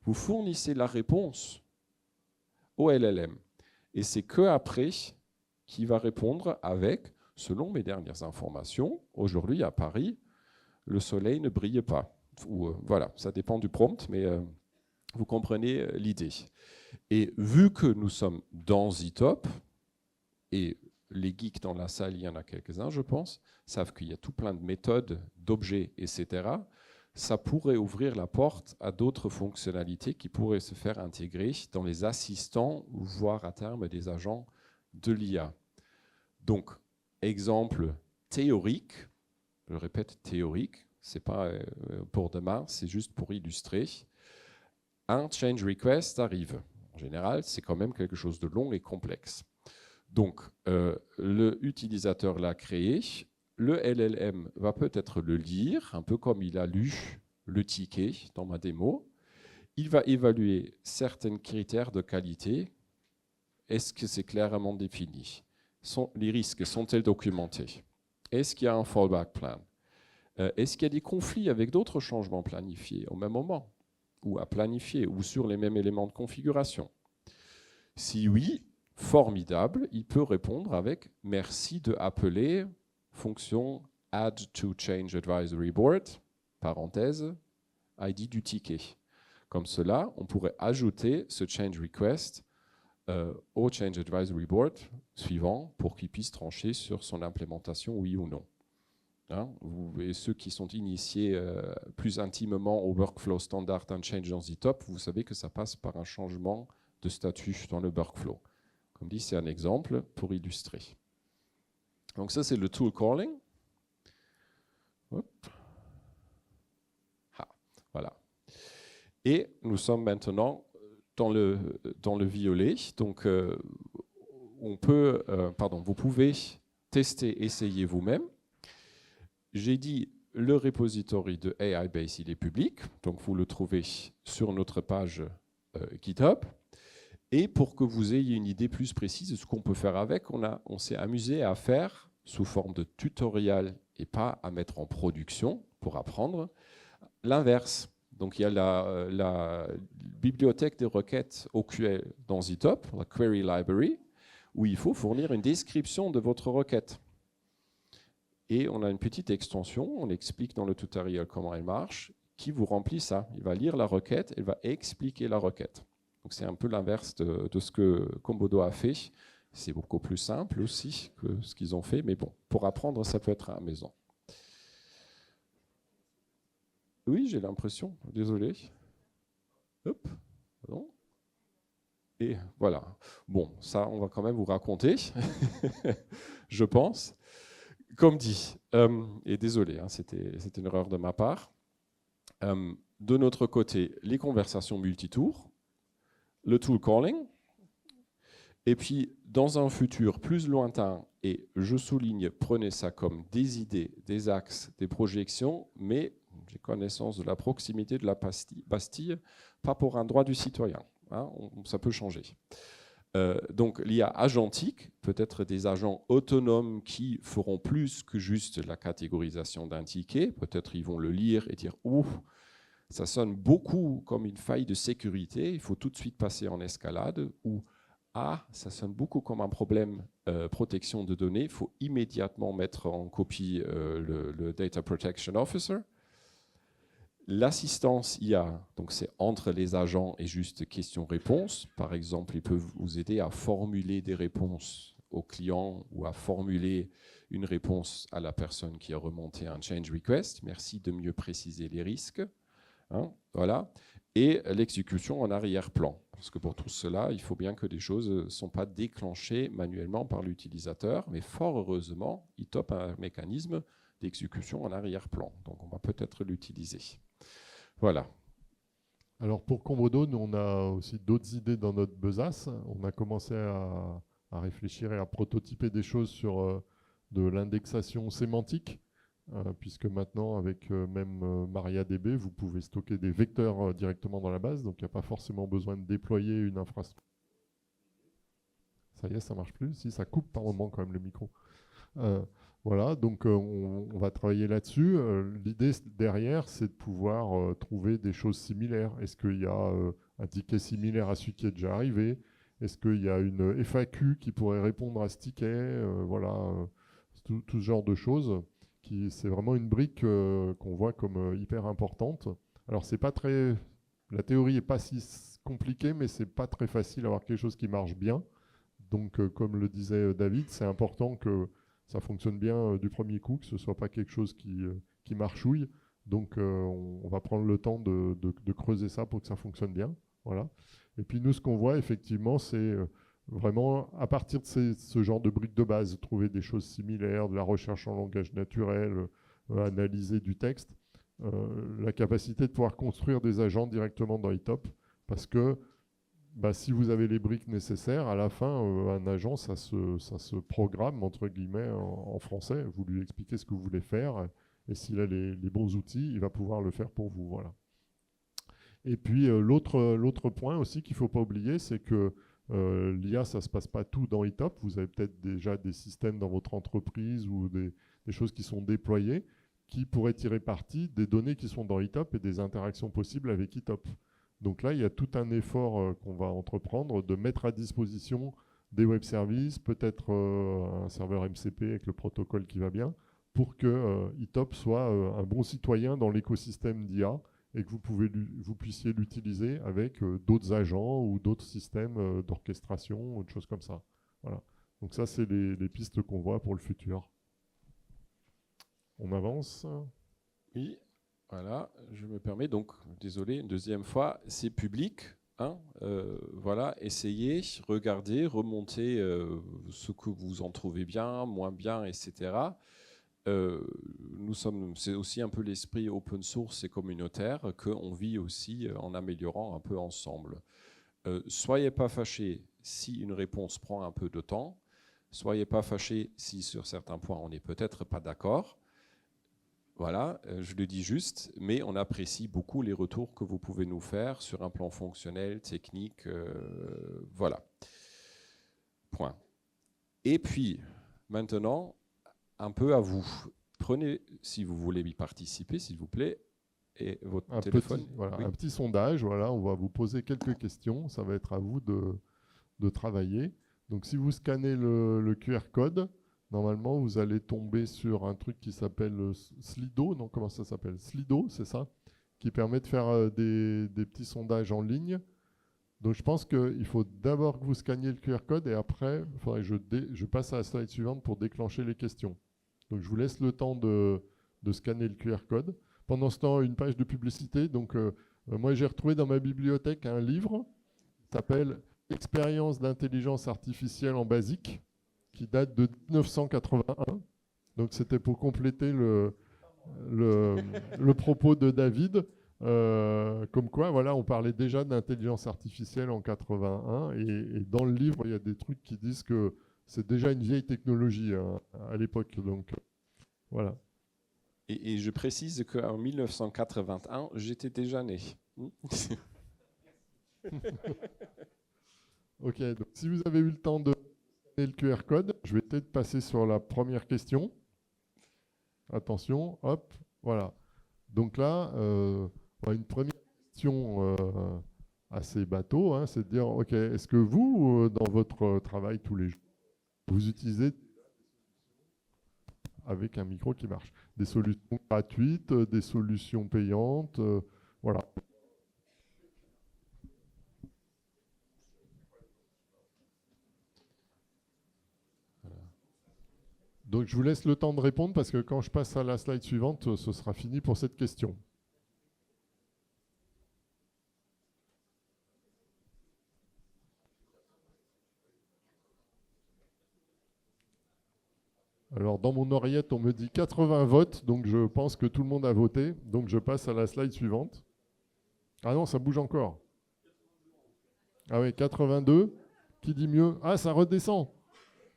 Speaker 2: Vous fournissez la réponse au LLM. Et c'est qu'après qu'il va répondre avec « Selon mes dernières informations, aujourd'hui à Paris, le soleil ne brille pas ». Voilà, ça dépend du prompt, mais vous comprenez l'idée. Et vu que nous sommes dans e-top, et les geeks dans la salle, il y en a quelques-uns, je pense, savent qu'il y a tout plein de méthodes, d'objets, etc., ça pourrait ouvrir la porte à d'autres fonctionnalités qui pourraient se faire intégrer dans les assistants, voire à terme des agents de l'IA. Donc, exemple théorique, je répète théorique, ce n'est pas pour demain, c'est juste pour illustrer. Un change request arrive. En général, c'est quand même quelque chose de long et complexe. Donc, l'utilisateur l'a créé, le LLM va peut-être le lire, un peu comme il a lu le ticket dans ma démo. Il va évaluer certains critères de qualité. Est-ce que c'est clairement défini? Les risques sont-ils documentés? Est-ce qu'il y a un fallback plan? Est-ce qu'il y a des conflits avec d'autres changements planifiés au même moment, ou à planifier, ou sur les mêmes éléments de configuration? Si oui, formidable, il peut répondre avec « Merci de appeler fonction add to change advisory board, parenthèse, ID du ticket ». Comme cela, on pourrait ajouter ce change request au change advisory board suivant pour qu'il puisse trancher sur son implémentation, oui ou non. Et ceux qui sont initiés plus intimement au workflow standard and change dans e-top, vous savez que ça passe par un changement de statut dans le workflow. Comme dit, c'est un exemple pour illustrer. Donc ça, c'est le tool calling. Hop. Ah, voilà. Et nous sommes maintenant dans le violet. Donc, vous pouvez tester, essayer vous-même. J'ai dit, le repository de AIBase, il est public. Donc, vous le trouvez sur notre page GitHub. Et pour que vous ayez une idée plus précise de ce qu'on peut faire avec, on s'est amusé à faire sous forme de tutoriel et pas à mettre en production pour apprendre l'inverse. Donc il y a la bibliothèque des requêtes OQL dans e-top, la Query Library, où il faut fournir une description de votre requête. Et on a une petite extension, on explique dans le tutoriel comment elle marche, qui vous remplit ça. Il va lire la requête, elle va expliquer la requête. Donc c'est un peu l'inverse de ce que Kombodo a fait. C'est beaucoup plus simple aussi que ce qu'ils ont fait, mais bon, pour apprendre, ça peut être à la maison. Oui, j'ai l'impression, désolé. Hop, pardon. Et voilà. Bon, ça, on va quand même vous raconter, je pense. Comme dit, et désolé, hein, c'était une erreur de ma part. De notre côté, les conversations multitours, le tool calling, et puis dans un futur plus lointain, et je souligne, prenez ça comme des idées, des axes, des projections, mais j'ai connaissance de la proximité de la Bastille, pas pour un droit du citoyen. Hein, ça peut changer. Donc l'IA agentique, peut-être des agents autonomes qui feront plus que juste la catégorisation d'un ticket. Peut-être ils vont le lire et dire « Ouh, ça sonne beaucoup comme une faille de sécurité, il faut tout de suite passer en escalade » ou « Ah, ça sonne beaucoup comme un problème protection de données, il faut immédiatement mettre en copie le Data Protection Officer ». L'assistance IA, donc c'est entre les agents et juste questions-réponses. Par exemple, ils peuvent vous aider à formuler des réponses aux clients ou à formuler une réponse à la personne qui a remonté un change request. Merci de mieux préciser les risques. Hein, voilà. Et l'exécution en arrière-plan. Parce que pour tout cela, il faut bien que des choses ne sont pas déclenchées manuellement par l'utilisateur. Mais fort heureusement, ITOP a un mécanisme d'exécution en arrière-plan. Donc on va peut-être l'utiliser. Voilà.
Speaker 3: Alors pour Commodo, nous on a aussi d'autres idées dans notre besace. On a commencé à réfléchir et à prototyper des choses sur de l'indexation sémantique, puisque maintenant avec même MariaDB, vous pouvez stocker des vecteurs directement dans la base, donc il n'y a pas forcément besoin de déployer une infrastructure. Ça y est, ça marche plus. Si, ça coupe par moment quand même le micro. Voilà, donc on va travailler là-dessus. L'idée derrière, c'est de pouvoir trouver des choses similaires. Est-ce qu'il y a un ticket similaire à celui qui est déjà arrivé? Est-ce qu'il y a une FAQ qui pourrait répondre à ce ticket? Voilà, tout ce genre de choses. C'est vraiment une brique qu'on voit comme hyper importante. Alors, c'est pas très... La théorie n'est pas si compliquée, mais c'est pas très facile d'avoir quelque chose qui marche bien. Donc, comme le disait David, c'est important que ça fonctionne bien du premier coup, que ce ne soit pas quelque chose qui marchouille. Donc, on va prendre le temps de creuser ça pour que ça fonctionne bien. Voilà. Et puis, nous, ce qu'on voit, effectivement, c'est vraiment, à partir de ce genre de briques de base, trouver des choses similaires, de la recherche en langage naturel, analyser du texte, la capacité de pouvoir construire des agents directement dans ITOP, parce que si vous avez les briques nécessaires, à la fin, un agent, ça se programme, entre guillemets, en français. Vous lui expliquez ce que vous voulez faire, et s'il a les bons outils, il va pouvoir le faire pour vous. Voilà. Et puis, l'autre point aussi qu'il ne faut pas oublier, c'est que l'IA, ça ne se passe pas tout dans ITOP. Vous avez peut-être déjà des systèmes dans votre entreprise ou des choses qui sont déployées qui pourraient tirer parti des données qui sont dans ITOP et des interactions possibles avec ITOP. Donc là, il y a tout un effort qu'on va entreprendre de mettre à disposition des web services, peut-être un serveur MCP avec le protocole qui va bien, pour que ITOP soit un bon citoyen dans l'écosystème d'IA et que vous puissiez l'utiliser avec d'autres agents ou d'autres systèmes d'orchestration ou de choses comme ça. Voilà. Donc ça, c'est les pistes qu'on voit pour le futur. On avance.
Speaker 2: Oui. Voilà, je me permets donc, désolé, une deuxième fois, c'est public. Hein, voilà, essayez, regardez, remontez ce que vous en trouvez bien, moins bien, etc. C'est aussi un peu l'esprit open source et communautaire qu'on vit aussi en améliorant un peu ensemble. Soyez pas fâchés si une réponse prend un peu de temps. Soyez pas fâchés si sur certains points on n'est peut-être pas d'accord. Voilà, je le dis juste, mais on apprécie beaucoup les retours que vous pouvez nous faire sur un plan fonctionnel, technique, voilà. Point. Et puis, maintenant, un peu à vous. Prenez, si vous voulez y participer, s'il vous plaît, et votre téléphone.
Speaker 3: Oui. Un petit sondage, voilà, on va vous poser quelques questions, ça va être à vous de travailler. Donc si vous scannez le QR code, normalement, vous allez tomber sur un truc qui s'appelle Slido. Non, comment ça s'appelle? Slido, c'est ça? Qui permet de faire des petits sondages en ligne. Donc, je pense qu'il faut d'abord que vous scanniez le QR code et après, il faudrait que je passe à la slide suivante pour déclencher les questions. Donc, je vous laisse le temps de scanner le QR code. Pendant ce temps, une page de publicité. Donc, moi, j'ai retrouvé dans ma bibliothèque un livre qui s'appelle expérience d'intelligence artificielle en basique qui date de 1981. Donc c'était pour compléter le propos de David. Comme quoi, voilà, on parlait déjà d'intelligence artificielle en 81 et dans le livre, il y a des trucs qui disent que c'est déjà une vieille technologie à l'époque. Donc voilà.
Speaker 2: Et je précise qu'en 1981, j'étais déjà né.
Speaker 3: Ok, donc si vous avez eu le temps de scanner le QR code, je vais peut-être passer sur la première question. Attention, hop, voilà. Donc là, une première question assez bateau, hein, c'est de dire, ok, est-ce que vous, dans votre travail tous les jours, vous utilisez avec un micro qui marche des solutions gratuites, des solutions payantes, voilà. Donc je vous laisse le temps de répondre parce que quand je passe à la slide suivante, ce sera fini pour cette question. Alors dans mon oreillette, on me dit 80 votes, donc je pense que tout le monde a voté. Donc je passe à la slide suivante. Ah non, ça bouge encore. Ah oui, 82. Qui dit mieux? Ah, ça redescend.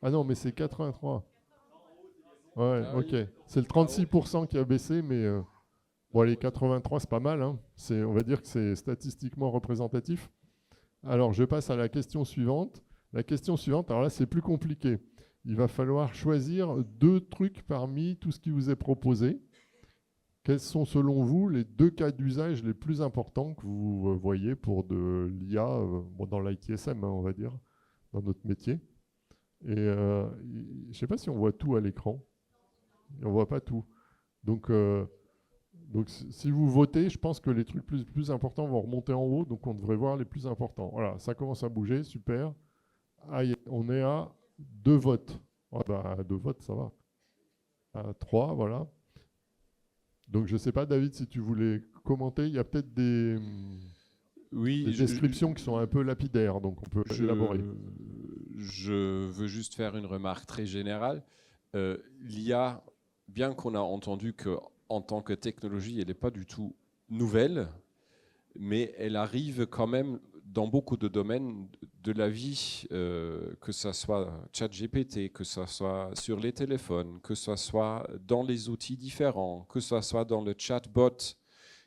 Speaker 3: Ah non, mais c'est 83. Ouais,
Speaker 2: Ah
Speaker 3: ok.
Speaker 2: oui.
Speaker 3: C'est le 36% qui a baissé, mais bon, les 83, c'est pas mal. Hein. On va dire que c'est statistiquement représentatif. Alors, je passe à la question suivante. La question suivante, alors là, c'est plus compliqué. Il va falloir choisir 2 trucs parmi tout ce qui vous est proposé. Quels sont, selon vous, les 2 cas d'usage les plus importants que vous voyez pour de l'IA dans l'ITSM, hein, on va dire, dans notre métier? Et je ne sais pas si on voit tout à l'écran. On ne voit pas tout. Donc, si vous votez, je pense que les trucs plus importants vont remonter en haut, donc on devrait voir les plus importants. Voilà, ça commence à bouger, super. Ah, on est à 2 votes. Ah bah, 2 votes, ça va. À 3, voilà. Donc je ne sais pas, David, si tu voulais commenter. Il y a peut-être des descriptions qui sont un peu lapidaires, donc on peut élaborer.
Speaker 2: Je veux juste faire une remarque très générale. L'IA, bien qu'on a entendu qu'en tant que technologie, elle n'est pas du tout nouvelle, mais elle arrive quand même dans beaucoup de domaines de la vie, que ce soit ChatGPT, que ce soit sur les téléphones, que ce soit dans les outils différents, que ce soit dans le chatbot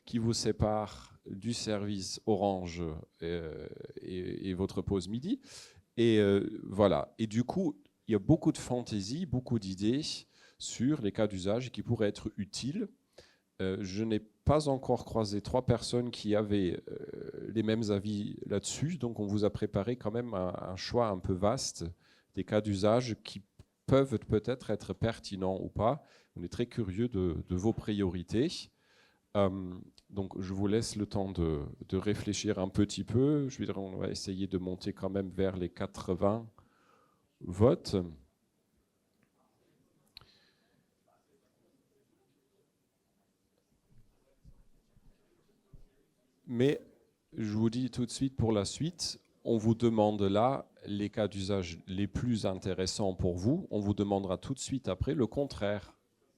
Speaker 2: qui vous sépare du service Orange et votre pause midi. Et voilà. Et du coup, il y a beaucoup de fantaisie, beaucoup d'idées sur les cas d'usage qui pourraient être utiles. Je n'ai pas encore croisé 3 personnes qui avaient les mêmes avis là-dessus. Donc, on vous a préparé quand même un choix un peu vaste des cas d'usage qui peuvent peut-être être pertinents ou pas. On est très curieux de vos priorités. Donc, je vous laisse le temps de réfléchir un petit peu. Je veux dire, on va essayer de monter quand même vers les 80 votes. Mais je vous dis tout de suite pour la suite, on vous demande là les cas d'usage les plus intéressants pour vous. On vous demandera tout de suite après le contraire,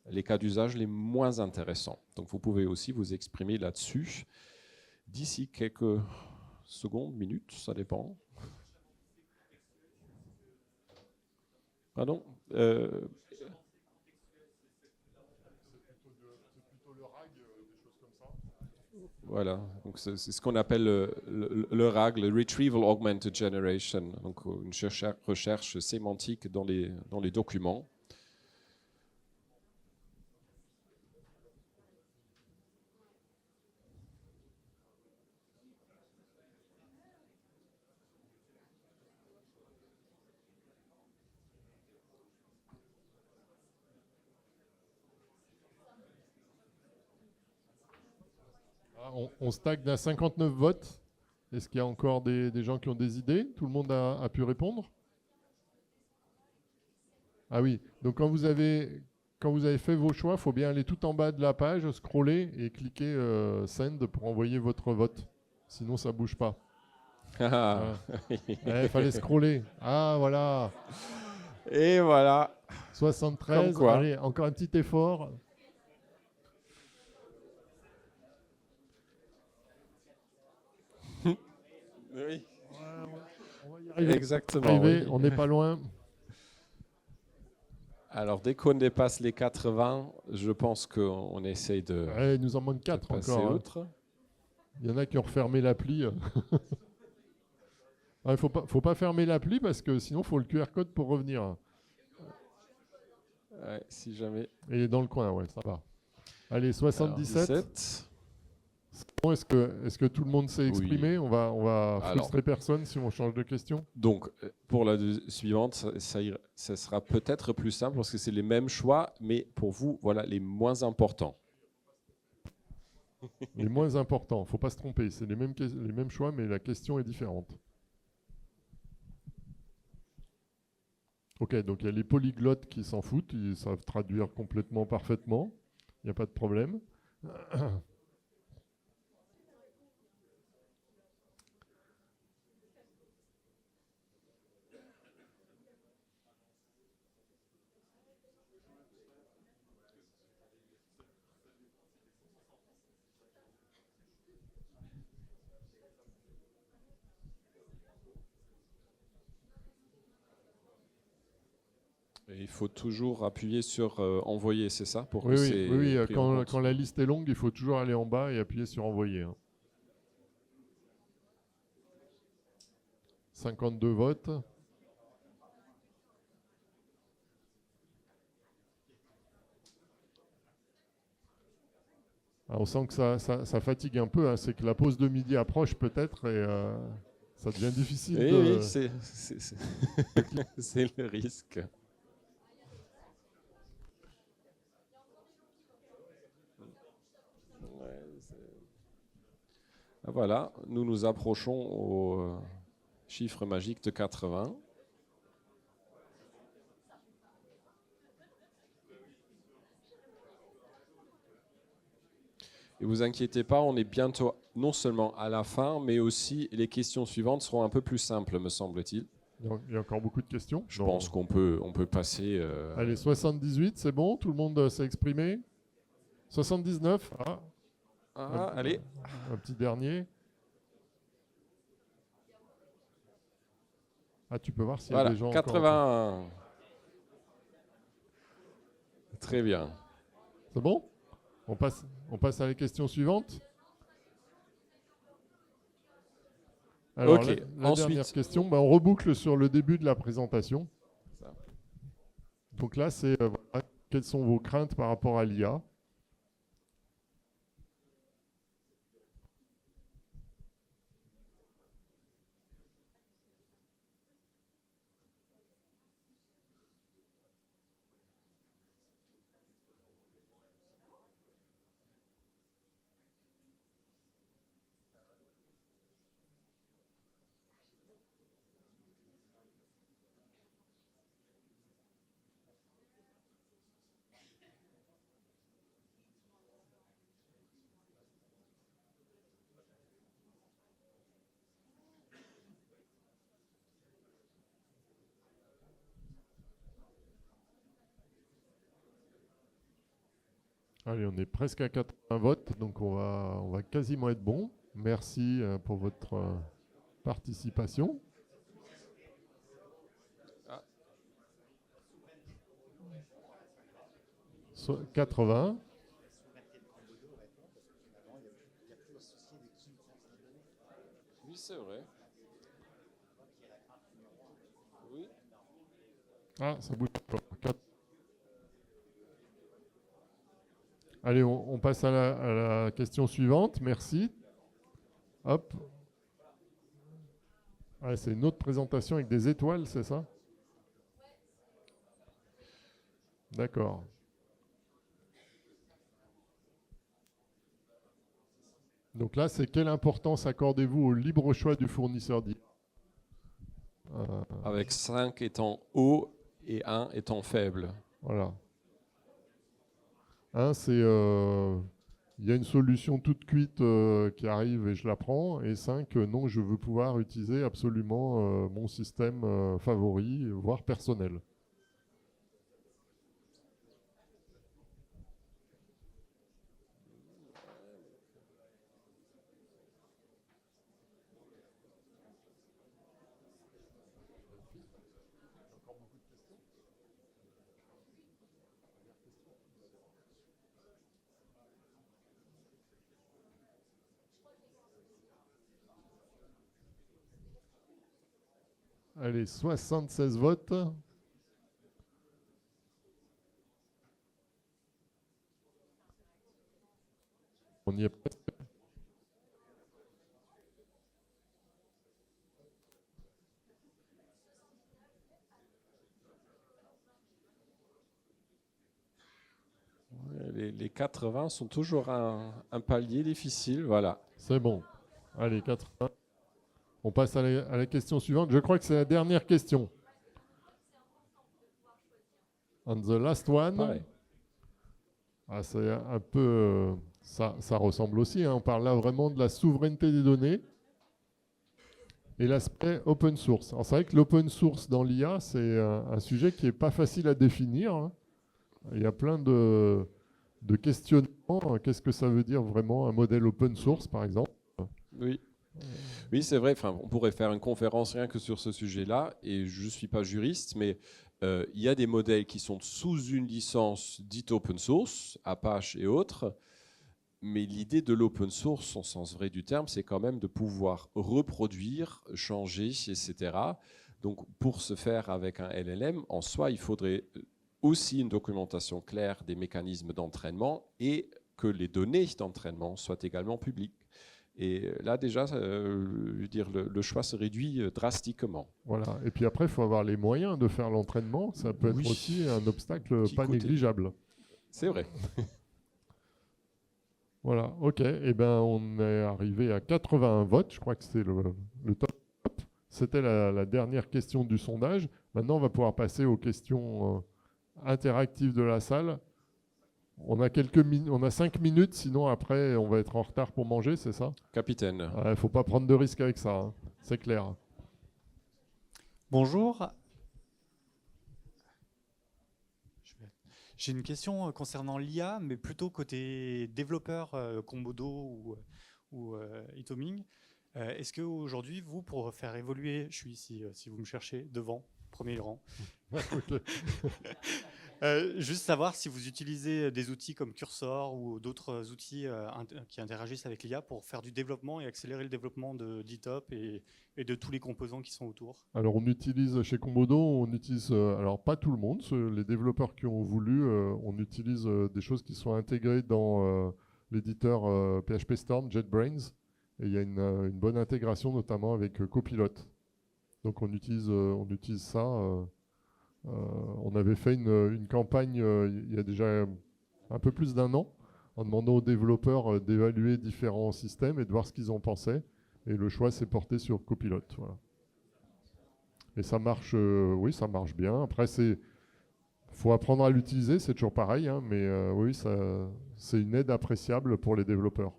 Speaker 2: les cas d'usage les moins intéressants. Donc vous pouvez aussi vous exprimer là-dessus d'ici quelques secondes, minutes, ça dépend. Pardon Voilà, donc c'est ce qu'on appelle le RAG, le Retrieval Augmented Generation, donc une recherche sémantique dans les documents.
Speaker 3: On stagne à 59 votes. Est-ce qu'il y a encore des gens qui ont des idées? Tout le monde a pu répondre? Ah oui, donc quand vous avez fait vos choix, il faut bien aller tout en bas de la page, scroller et cliquer Send pour envoyer votre vote. Sinon, ça ne bouge pas.
Speaker 2: Ah.
Speaker 3: Il fallait scroller. Ah, voilà.
Speaker 2: Et voilà.
Speaker 3: 73.
Speaker 2: Comme quoi.
Speaker 3: Allez, encore un petit effort.
Speaker 2: Oui,
Speaker 3: On va y arriver.
Speaker 2: exactement. Oui.
Speaker 3: On n'est pas loin.
Speaker 2: Alors, dès qu'on dépasse les 80, je pense qu'on essaye de,
Speaker 3: Ouais, il nous en manque
Speaker 2: de
Speaker 3: 4
Speaker 2: passer
Speaker 3: encore. Hein.
Speaker 2: outre.
Speaker 3: Il y en a qui ont refermé l'appli. Il ne faut pas fermer l'appli parce que sinon, il faut le QR code pour revenir.
Speaker 2: Ouais, si jamais.
Speaker 3: Et il est dans le coin, ouais, ça va. Allez,
Speaker 2: Alors,
Speaker 3: 77.
Speaker 2: 17.
Speaker 3: Bon, est-ce que tout le monde s'est exprimé? On va
Speaker 2: Alors.
Speaker 3: frustrer personne si on change de question.
Speaker 2: Donc, pour la suivante, ça sera peut-être plus simple parce que c'est les mêmes choix, mais pour vous, voilà les moins importants.
Speaker 3: Les moins importants, il ne faut pas se tromper. C'est les mêmes choix, mais la question est différente. Ok, donc il y a les polyglottes qui s'en foutent, ils savent traduire complètement parfaitement. Il n'y a pas de problème.
Speaker 2: Et il faut toujours appuyer sur envoyer, c'est ça pour
Speaker 3: Oui,
Speaker 2: que
Speaker 3: oui,
Speaker 2: c'est
Speaker 3: oui, oui,
Speaker 2: pris en compte.
Speaker 3: quand la liste est longue, il faut toujours aller en bas et appuyer sur envoyer. Hein. 52 votes. Ah, on sent que ça fatigue un peu, hein. C'est que la pause de midi approche peut-être et ça devient difficile
Speaker 2: Oui,
Speaker 3: de...
Speaker 2: oui, c'est le risque. Voilà, nous nous approchons au chiffre magique de 80. Et vous inquiétez pas, on est bientôt non seulement à la fin, mais aussi les questions suivantes seront un peu plus simples, me semble-t-il.
Speaker 3: Il y a encore beaucoup de questions.
Speaker 2: Je pense qu'on peut passer.
Speaker 3: Allez, 78, c'est bon? Tout le monde s'est exprimé? 79?
Speaker 2: Allez.
Speaker 3: Un petit dernier. Ah, tu peux voir s'il y a
Speaker 2: Voilà,
Speaker 3: des gens
Speaker 2: 80. Très bien.
Speaker 3: C'est bon? On passe à la question suivante. Alors,
Speaker 2: Ok,
Speaker 3: la
Speaker 2: ensuite.
Speaker 3: dernière question, on reboucle sur le début de la présentation. Donc là, c'est voilà, quelles sont vos craintes par rapport à l'IA? Allez, on est presque à 80 votes, donc on va quasiment être bon. Merci pour votre participation.
Speaker 2: Ah.
Speaker 3: 80.
Speaker 2: Oui, c'est vrai. Oui.
Speaker 3: Ah, ça bouge pas. Allez, on passe à la question suivante. Merci. Hop. Ah, c'est une autre présentation avec des étoiles, c'est ça? D'accord. Donc là, c'est quelle importance accordez-vous au libre choix du fournisseur d'IA?
Speaker 2: Avec 5 étant haut et 1 étant faible.
Speaker 3: Voilà. 1, c'est il y a une solution toute cuite qui arrive et je la prends. Et 5, non, je veux pouvoir utiliser absolument mon système favori, voire personnel. Allez, 76 votes. On y est presque.
Speaker 2: Les 80 sont toujours un palier difficile. Voilà.
Speaker 3: C'est bon. Allez, 80. On passe à la question suivante. Je crois que c'est la dernière question. And the last one.
Speaker 2: Ouais.
Speaker 3: Ah, c'est un peu... ça ressemble aussi. Hein. On parle là vraiment de la souveraineté des données et l'aspect open source. Alors, c'est vrai que l'open source dans l'IA, c'est un sujet qui n'est pas facile à définir. Hein. Il y a plein de questionnements. Qu'est-ce que ça veut dire vraiment un modèle open source, par exemple?
Speaker 2: Oui. Oui, c'est vrai. Enfin, on pourrait faire une conférence rien que sur ce sujet-là. Et je ne suis pas juriste, mais il y a des modèles qui sont sous une licence dite open source, Apache et autres. Mais l'idée de l'open source, en sens vrai du terme, c'est quand même de pouvoir reproduire, changer, etc. Donc, pour ce faire avec un LLM, en soi, il faudrait aussi une documentation claire des mécanismes d'entraînement et que les données d'entraînement soient également publiques. Et là, déjà, je veux dire, le choix se réduit drastiquement.
Speaker 3: Voilà. Et puis après, il faut avoir les moyens de faire l'entraînement. Ça peut être aussi un obstacle pas négligeable.
Speaker 2: C'est vrai.
Speaker 3: Voilà, ok. Eh ben, on est arrivé à 81 votes. Je crois que c'est le top. C'était la dernière question du sondage. Maintenant, on va pouvoir passer aux questions interactives de la salle. On a 5 minutes, sinon après, on va être en retard pour manger, c'est ça?
Speaker 2: Capitaine.
Speaker 3: Il ne faut pas prendre de risques avec ça, hein. C'est clair.
Speaker 4: Bonjour. J'ai une question concernant l'IA, mais plutôt côté développeur Kombodo ou Itoming. Est-ce qu'aujourd'hui, vous, pour faire évoluer, je suis ici, si vous me cherchez, devant, premier rang, juste savoir si vous utilisez des outils comme Cursor ou d'autres outils qui interagissent avec l'IA pour faire du développement et accélérer le développement de d'ITOP et de tous les composants qui sont autour.
Speaker 3: Alors on utilise chez Kombodo, alors pas tout le monde, les développeurs qui ont voulu, on utilise des choses qui sont intégrées dans l'éditeur PHP Storm, JetBrains, et il y a une bonne intégration notamment avec Copilot. Donc on utilise ça. On avait fait une campagne il y a déjà un peu plus d'1 an en demandant aux développeurs d'évaluer différents systèmes et de voir ce qu'ils en pensaient. Et le choix s'est porté sur Copilot. Voilà. Et ça marche, oui, ça marche bien. Après, faut apprendre à l'utiliser, c'est toujours pareil, hein, mais oui, c'est une aide appréciable pour les développeurs.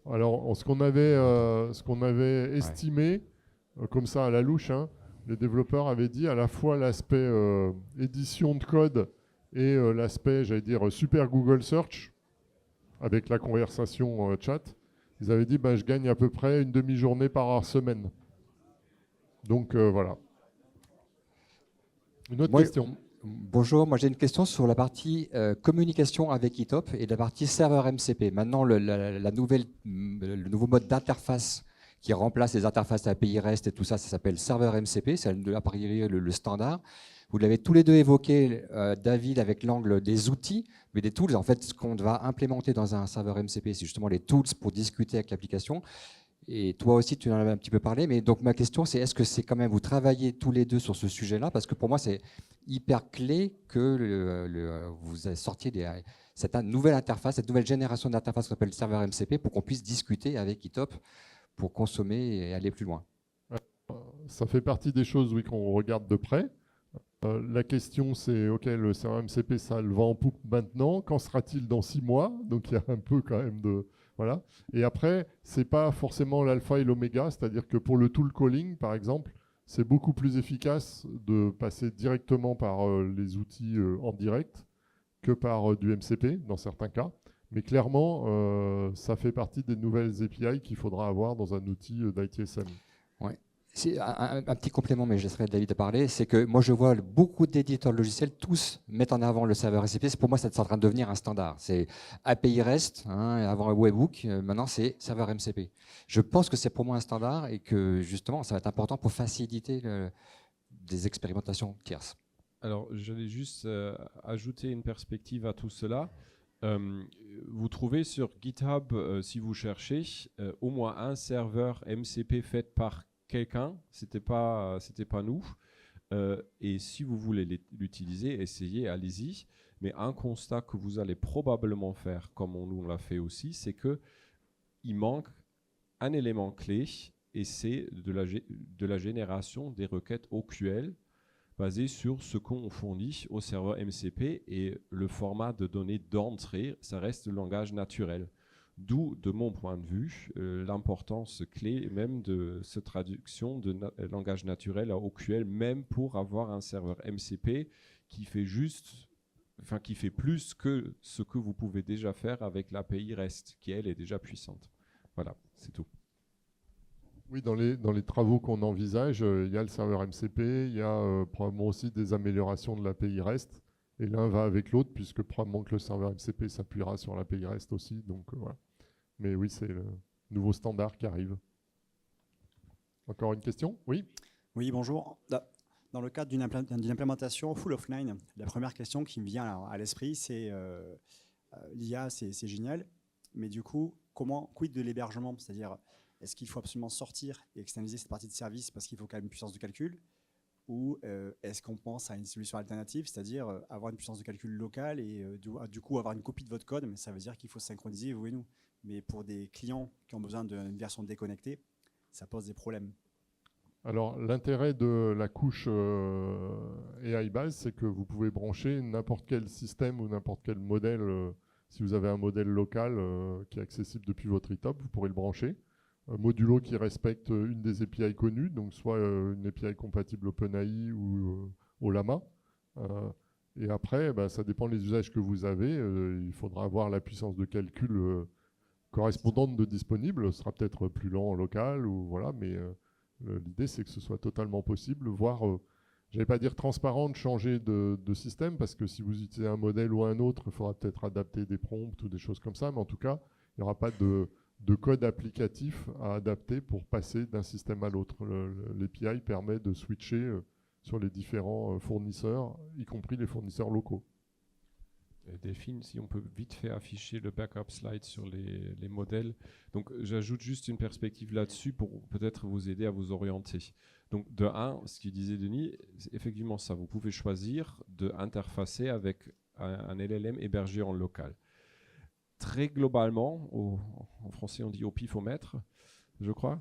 Speaker 3: Alors, ce qu'on avait estimé, comme ça à la louche, hein, les développeurs avaient dit à la fois l'aspect édition de code et l'aspect, j'allais dire, super Google Search, avec la conversation chat. Ils avaient dit, je gagne à peu près une demi-journée par semaine. Donc, voilà. Une autre question.
Speaker 5: Bonjour, moi j'ai une question sur la partie communication avec ITOP et la partie serveur MCP. Maintenant, le nouveau mode d'interface qui remplace les interfaces API REST et tout ça, ça s'appelle serveur MCP, c'est le standard. Vous l'avez tous les deux évoqué, David, avec l'angle des outils, mais des tools. En fait, ce qu'on va implémenter dans un serveur MCP, c'est justement les tools pour discuter avec l'application. Et toi aussi, tu en avais un petit peu parlé. Mais donc, ma question, c'est est-ce que c'est quand même, vous travaillez tous les deux sur ce sujet-là? Parce que pour moi, c'est hyper clé que vous sortiez cette nouvelle interface, cette nouvelle génération d'interface qu'on appelle serveur MCP pour qu'on puisse discuter avec ITOP pour consommer et aller plus loin.
Speaker 3: Ça fait partie des choses, oui, qu'on regarde de près. La question, c'est, OK, le serveur MCP, ça le vend en poupe maintenant. Qu'en sera-t-il dans 6 mois? Donc, il y a un peu quand même de... Voilà. Et après, ce n'est pas forcément l'alpha et l'oméga. C'est-à-dire que pour le tool calling, par exemple, c'est beaucoup plus efficace de passer directement par les outils en direct que par du MCP, dans certains cas. Mais clairement, ça fait partie des nouvelles API qu'il faudra avoir dans un outil d'ITSM.
Speaker 5: Ouais. C'est un petit complément, mais je laisserai David parler, c'est que moi je vois beaucoup d'éditeurs logiciels tous mettre en avant le serveur MCP. Pour moi, c'est en train de devenir un standard. C'est API REST, avant un webhook, maintenant c'est serveur MCP. Je pense que c'est pour moi un standard et que justement ça va être important pour faciliter des expérimentations tierces.
Speaker 2: Alors, j'allais juste ajouter une perspective à tout cela. Vous trouvez sur GitHub, si vous cherchez, au moins un serveur MCP fait par quelqu'un, c'était pas nous. Et si vous voulez l'utiliser, essayez, allez-y. Mais un constat que vous allez probablement faire, comme nous on l'a fait aussi, c'est qu'il manque un élément clé, et c'est de la génération des requêtes OQL basées sur ce qu'on fournit au serveur MCP, et le format de données d'entrée, ça reste le langage naturel. D'où, de mon point de vue, l'importance clé même de cette traduction de langage naturel à OQL, même pour avoir un serveur MCP qui fait qui fait plus que ce que vous pouvez déjà faire avec l'API REST, qui elle est déjà puissante. Voilà, c'est tout.
Speaker 3: Oui, dans les travaux qu'on envisage, il y a le serveur MCP, il y a probablement aussi des améliorations de l'API REST, et l'un va avec l'autre, puisque probablement que le serveur MCP s'appuiera sur l'API REST aussi. Donc, voilà. Mais oui, c'est le nouveau standard qui arrive. Encore une question? Oui.
Speaker 6: Oui, bonjour. Dans le cadre d'une implémentation full offline, la première question qui me vient à l'esprit, c'est l'IA, c'est génial, mais du coup, quid de l'hébergement? C'est-à-dire, est-ce qu'il faut absolument sortir et externaliser cette partie de service parce qu'il faut quand même une puissance de calcul? Ou est-ce qu'on pense à une solution alternative, c'est-à-dire avoir une puissance de calcul locale et du coup avoir une copie de votre code, mais ça veut dire qu'il faut synchroniser vous et nous. Mais pour des clients qui ont besoin d'une version déconnectée, ça pose des problèmes.
Speaker 3: Alors, l'intérêt de la couche AI base, c'est que vous pouvez brancher n'importe quel système ou n'importe quel modèle. Si vous avez un modèle local qui est accessible depuis votre ETOP, vous pourrez le brancher. Modulo qui respecte une des API connues, donc soit une API compatible OpenAI ou Ollama. Et après, ça dépend des usages que vous avez. Il faudra avoir la puissance de calcul correspondante de disponible. Ce sera peut-être plus lent en local, ou voilà, mais l'idée c'est que ce soit totalement possible, voire, je n'allais pas dire transparent, de changer de système, parce que si vous utilisez un modèle ou un autre, il faudra peut-être adapter des prompts ou des choses comme ça, mais en tout cas, il n'y aura pas de code applicatif à adapter pour passer d'un système à l'autre. L'API permet de switcher sur les différents fournisseurs, y compris les fournisseurs locaux.
Speaker 2: Delphine, si on peut vite fait afficher le backup slide sur les modèles. Donc, j'ajoute juste une perspective là-dessus pour peut-être vous aider à vous orienter. Donc, de un, ce qu'il disait Denis, c'est effectivement ça. Vous pouvez choisir d'interfacer avec un LLM hébergé en local. Très globalement, en français on dit au pifomètre, je crois,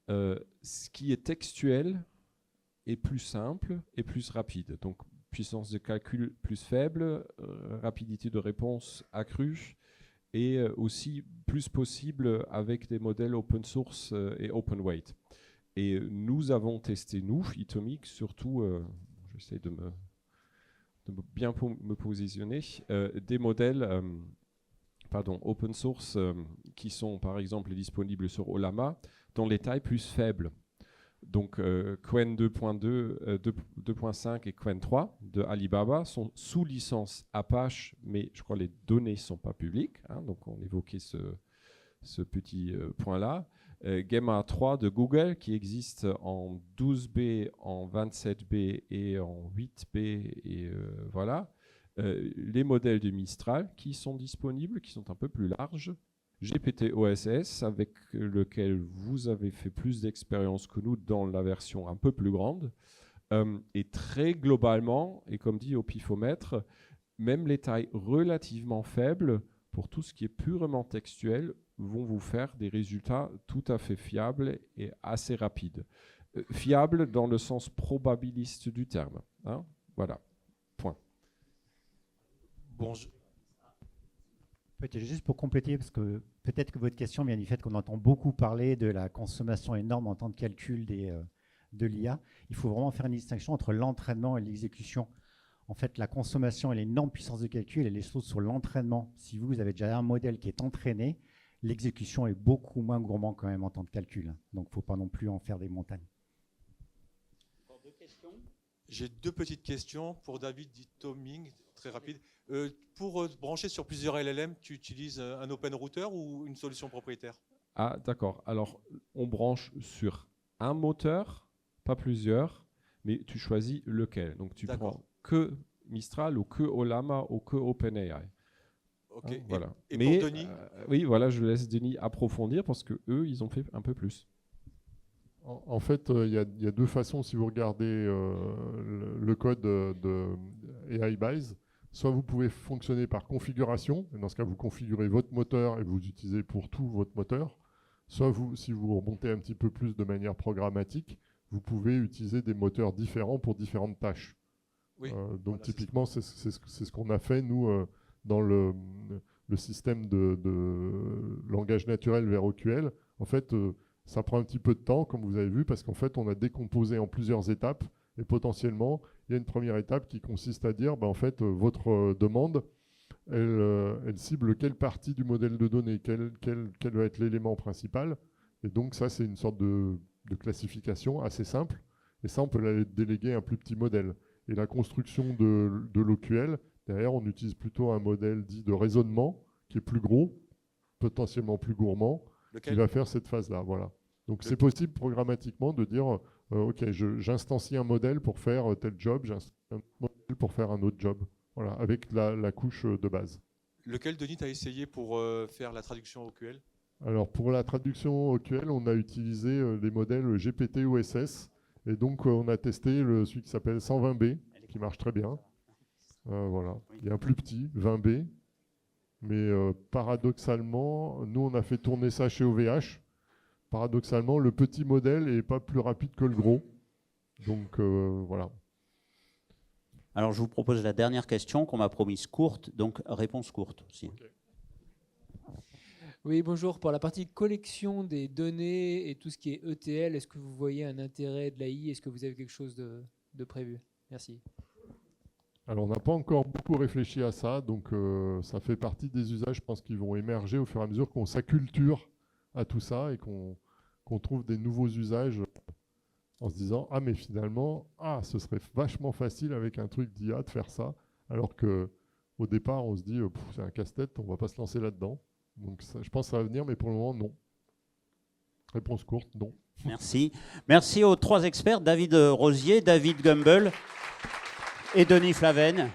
Speaker 2: ce qui est textuel est plus simple et plus rapide. Donc, puissance de calcul plus faible, rapidité de réponse accrue, et aussi plus possible avec des modèles open source et open weight. Et nous avons testé, Itomic, surtout, j'essaie de bien me positionner, des modèles open source qui sont par exemple disponibles sur Ollama, dans les tailles plus faibles. Donc Qwen 2.2, 2.5 et Qwen 3 de Alibaba sont sous licence Apache, mais je crois que les données ne sont pas publiques, donc on évoquait ce petit point-là. Gemma 3 de Google qui existe en 12B, en 27B et en 8B, et voilà. Les modèles de Mistral qui sont disponibles, qui sont un peu plus larges. GPT-OSS, avec lequel vous avez fait plus d'expérience que nous dans la version un peu plus grande. Et très globalement, et comme dit au pifomètre, même les tailles relativement faibles, pour tout ce qui est purement textuel, vont vous faire des résultats tout à fait fiables et assez rapides. Fiables dans le sens probabiliste du terme. Voilà. Point.
Speaker 7: Bonjour.
Speaker 1: Peut-être juste pour compléter, parce que peut-être que votre question vient du fait qu'on entend beaucoup parler de la consommation énorme en temps de calcul de l'IA. Il faut vraiment faire une distinction entre l'entraînement et l'exécution. En fait, la consommation et l'énorme puissance de calcul, elle est chose sur l'entraînement. Si vous avez déjà un modèle qui est entraîné, l'exécution est beaucoup moins gourmand quand même en temps de calcul. Donc, il ne faut pas non plus en faire des montagnes.
Speaker 7: J'ai deux petites questions pour David Itoming, très rapide. Pour brancher sur plusieurs LLM, tu utilises un open router ou une solution propriétaire?
Speaker 2: Ah, d'accord. Alors, on branche sur un moteur, pas plusieurs, mais tu choisis lequel. Donc, tu prends que Mistral ou que Ollama ou que OpenAI.
Speaker 7: Ok.
Speaker 2: Hein, voilà.
Speaker 7: Et
Speaker 2: mais,
Speaker 7: pour Denis
Speaker 2: oui, voilà, je laisse Denis approfondir parce que eux, ils ont fait un peu plus.
Speaker 3: En fait, il y a deux façons si vous regardez le code de AI Base. Soit vous pouvez fonctionner par configuration, et dans ce cas, vous configurez votre moteur et vous utilisez pour tout votre moteur. Soit si vous remontez un petit peu plus de manière programmatique, vous pouvez utiliser des moteurs différents pour différentes tâches.
Speaker 7: Oui,
Speaker 3: donc
Speaker 7: voilà,
Speaker 3: typiquement, c'est ce qu'on a fait, nous, dans le système de langage naturel vers OQL. En fait, ça prend un petit peu de temps, comme vous avez vu, parce qu'en fait, on a décomposé en plusieurs étapes. Et potentiellement, il y a une première étape qui consiste à dire, en fait, votre demande, elle cible quelle partie du modèle de données, quel va être l'élément principal. Et donc ça, c'est une sorte de classification assez simple. Et ça, on peut la déléguer à un plus petit modèle. Et la construction de l'OQL, derrière, on utilise plutôt un modèle dit de raisonnement, qui est plus gros, potentiellement plus gourmand, qui va faire cette phase-là. Voilà. Donc c'est possible programmatiquement de dire, OK, j'instancie un modèle pour faire tel job, j'instancie un modèle pour faire un autre job, voilà, avec la couche de base.
Speaker 7: Lequel, Denis, tu as essayé pour faire la traduction OQL?
Speaker 3: Alors pour la traduction OQL, on a utilisé les modèles GPT OSS, et donc on a testé celui qui s'appelle 120B, qui marche très bien. Voilà. Il y a un plus petit, 20B, mais paradoxalement, nous on a fait tourner ça chez OVH. Paradoxalement, le petit modèle n'est pas plus rapide que le gros. Donc voilà.
Speaker 8: Alors je vous propose la dernière question qu'on m'a promise courte, donc réponse courte aussi.
Speaker 3: Okay.
Speaker 9: Oui, bonjour. Pour la partie collection des données et tout ce qui est ETL, est-ce que vous voyez un intérêt de l'AI? Est-ce que vous avez quelque chose de prévu? Merci.
Speaker 3: Alors on n'a pas encore beaucoup réfléchi à ça, donc ça fait partie des usages, je pense, qui vont émerger au fur et à mesure qu'on s'acculture à tout ça et qu'on trouve des nouveaux usages en se disant « Ah, mais finalement, ce serait vachement facile avec un truc d'IA de faire ça », alors qu'au départ, on se dit « C'est un casse-tête, on ne va pas se lancer là-dedans ». Donc ça, je pense que ça va venir, mais pour le moment, non. Réponse courte, non.
Speaker 8: Merci. Merci aux trois experts, David Rosier, David Gumbel et Denis Flavenne.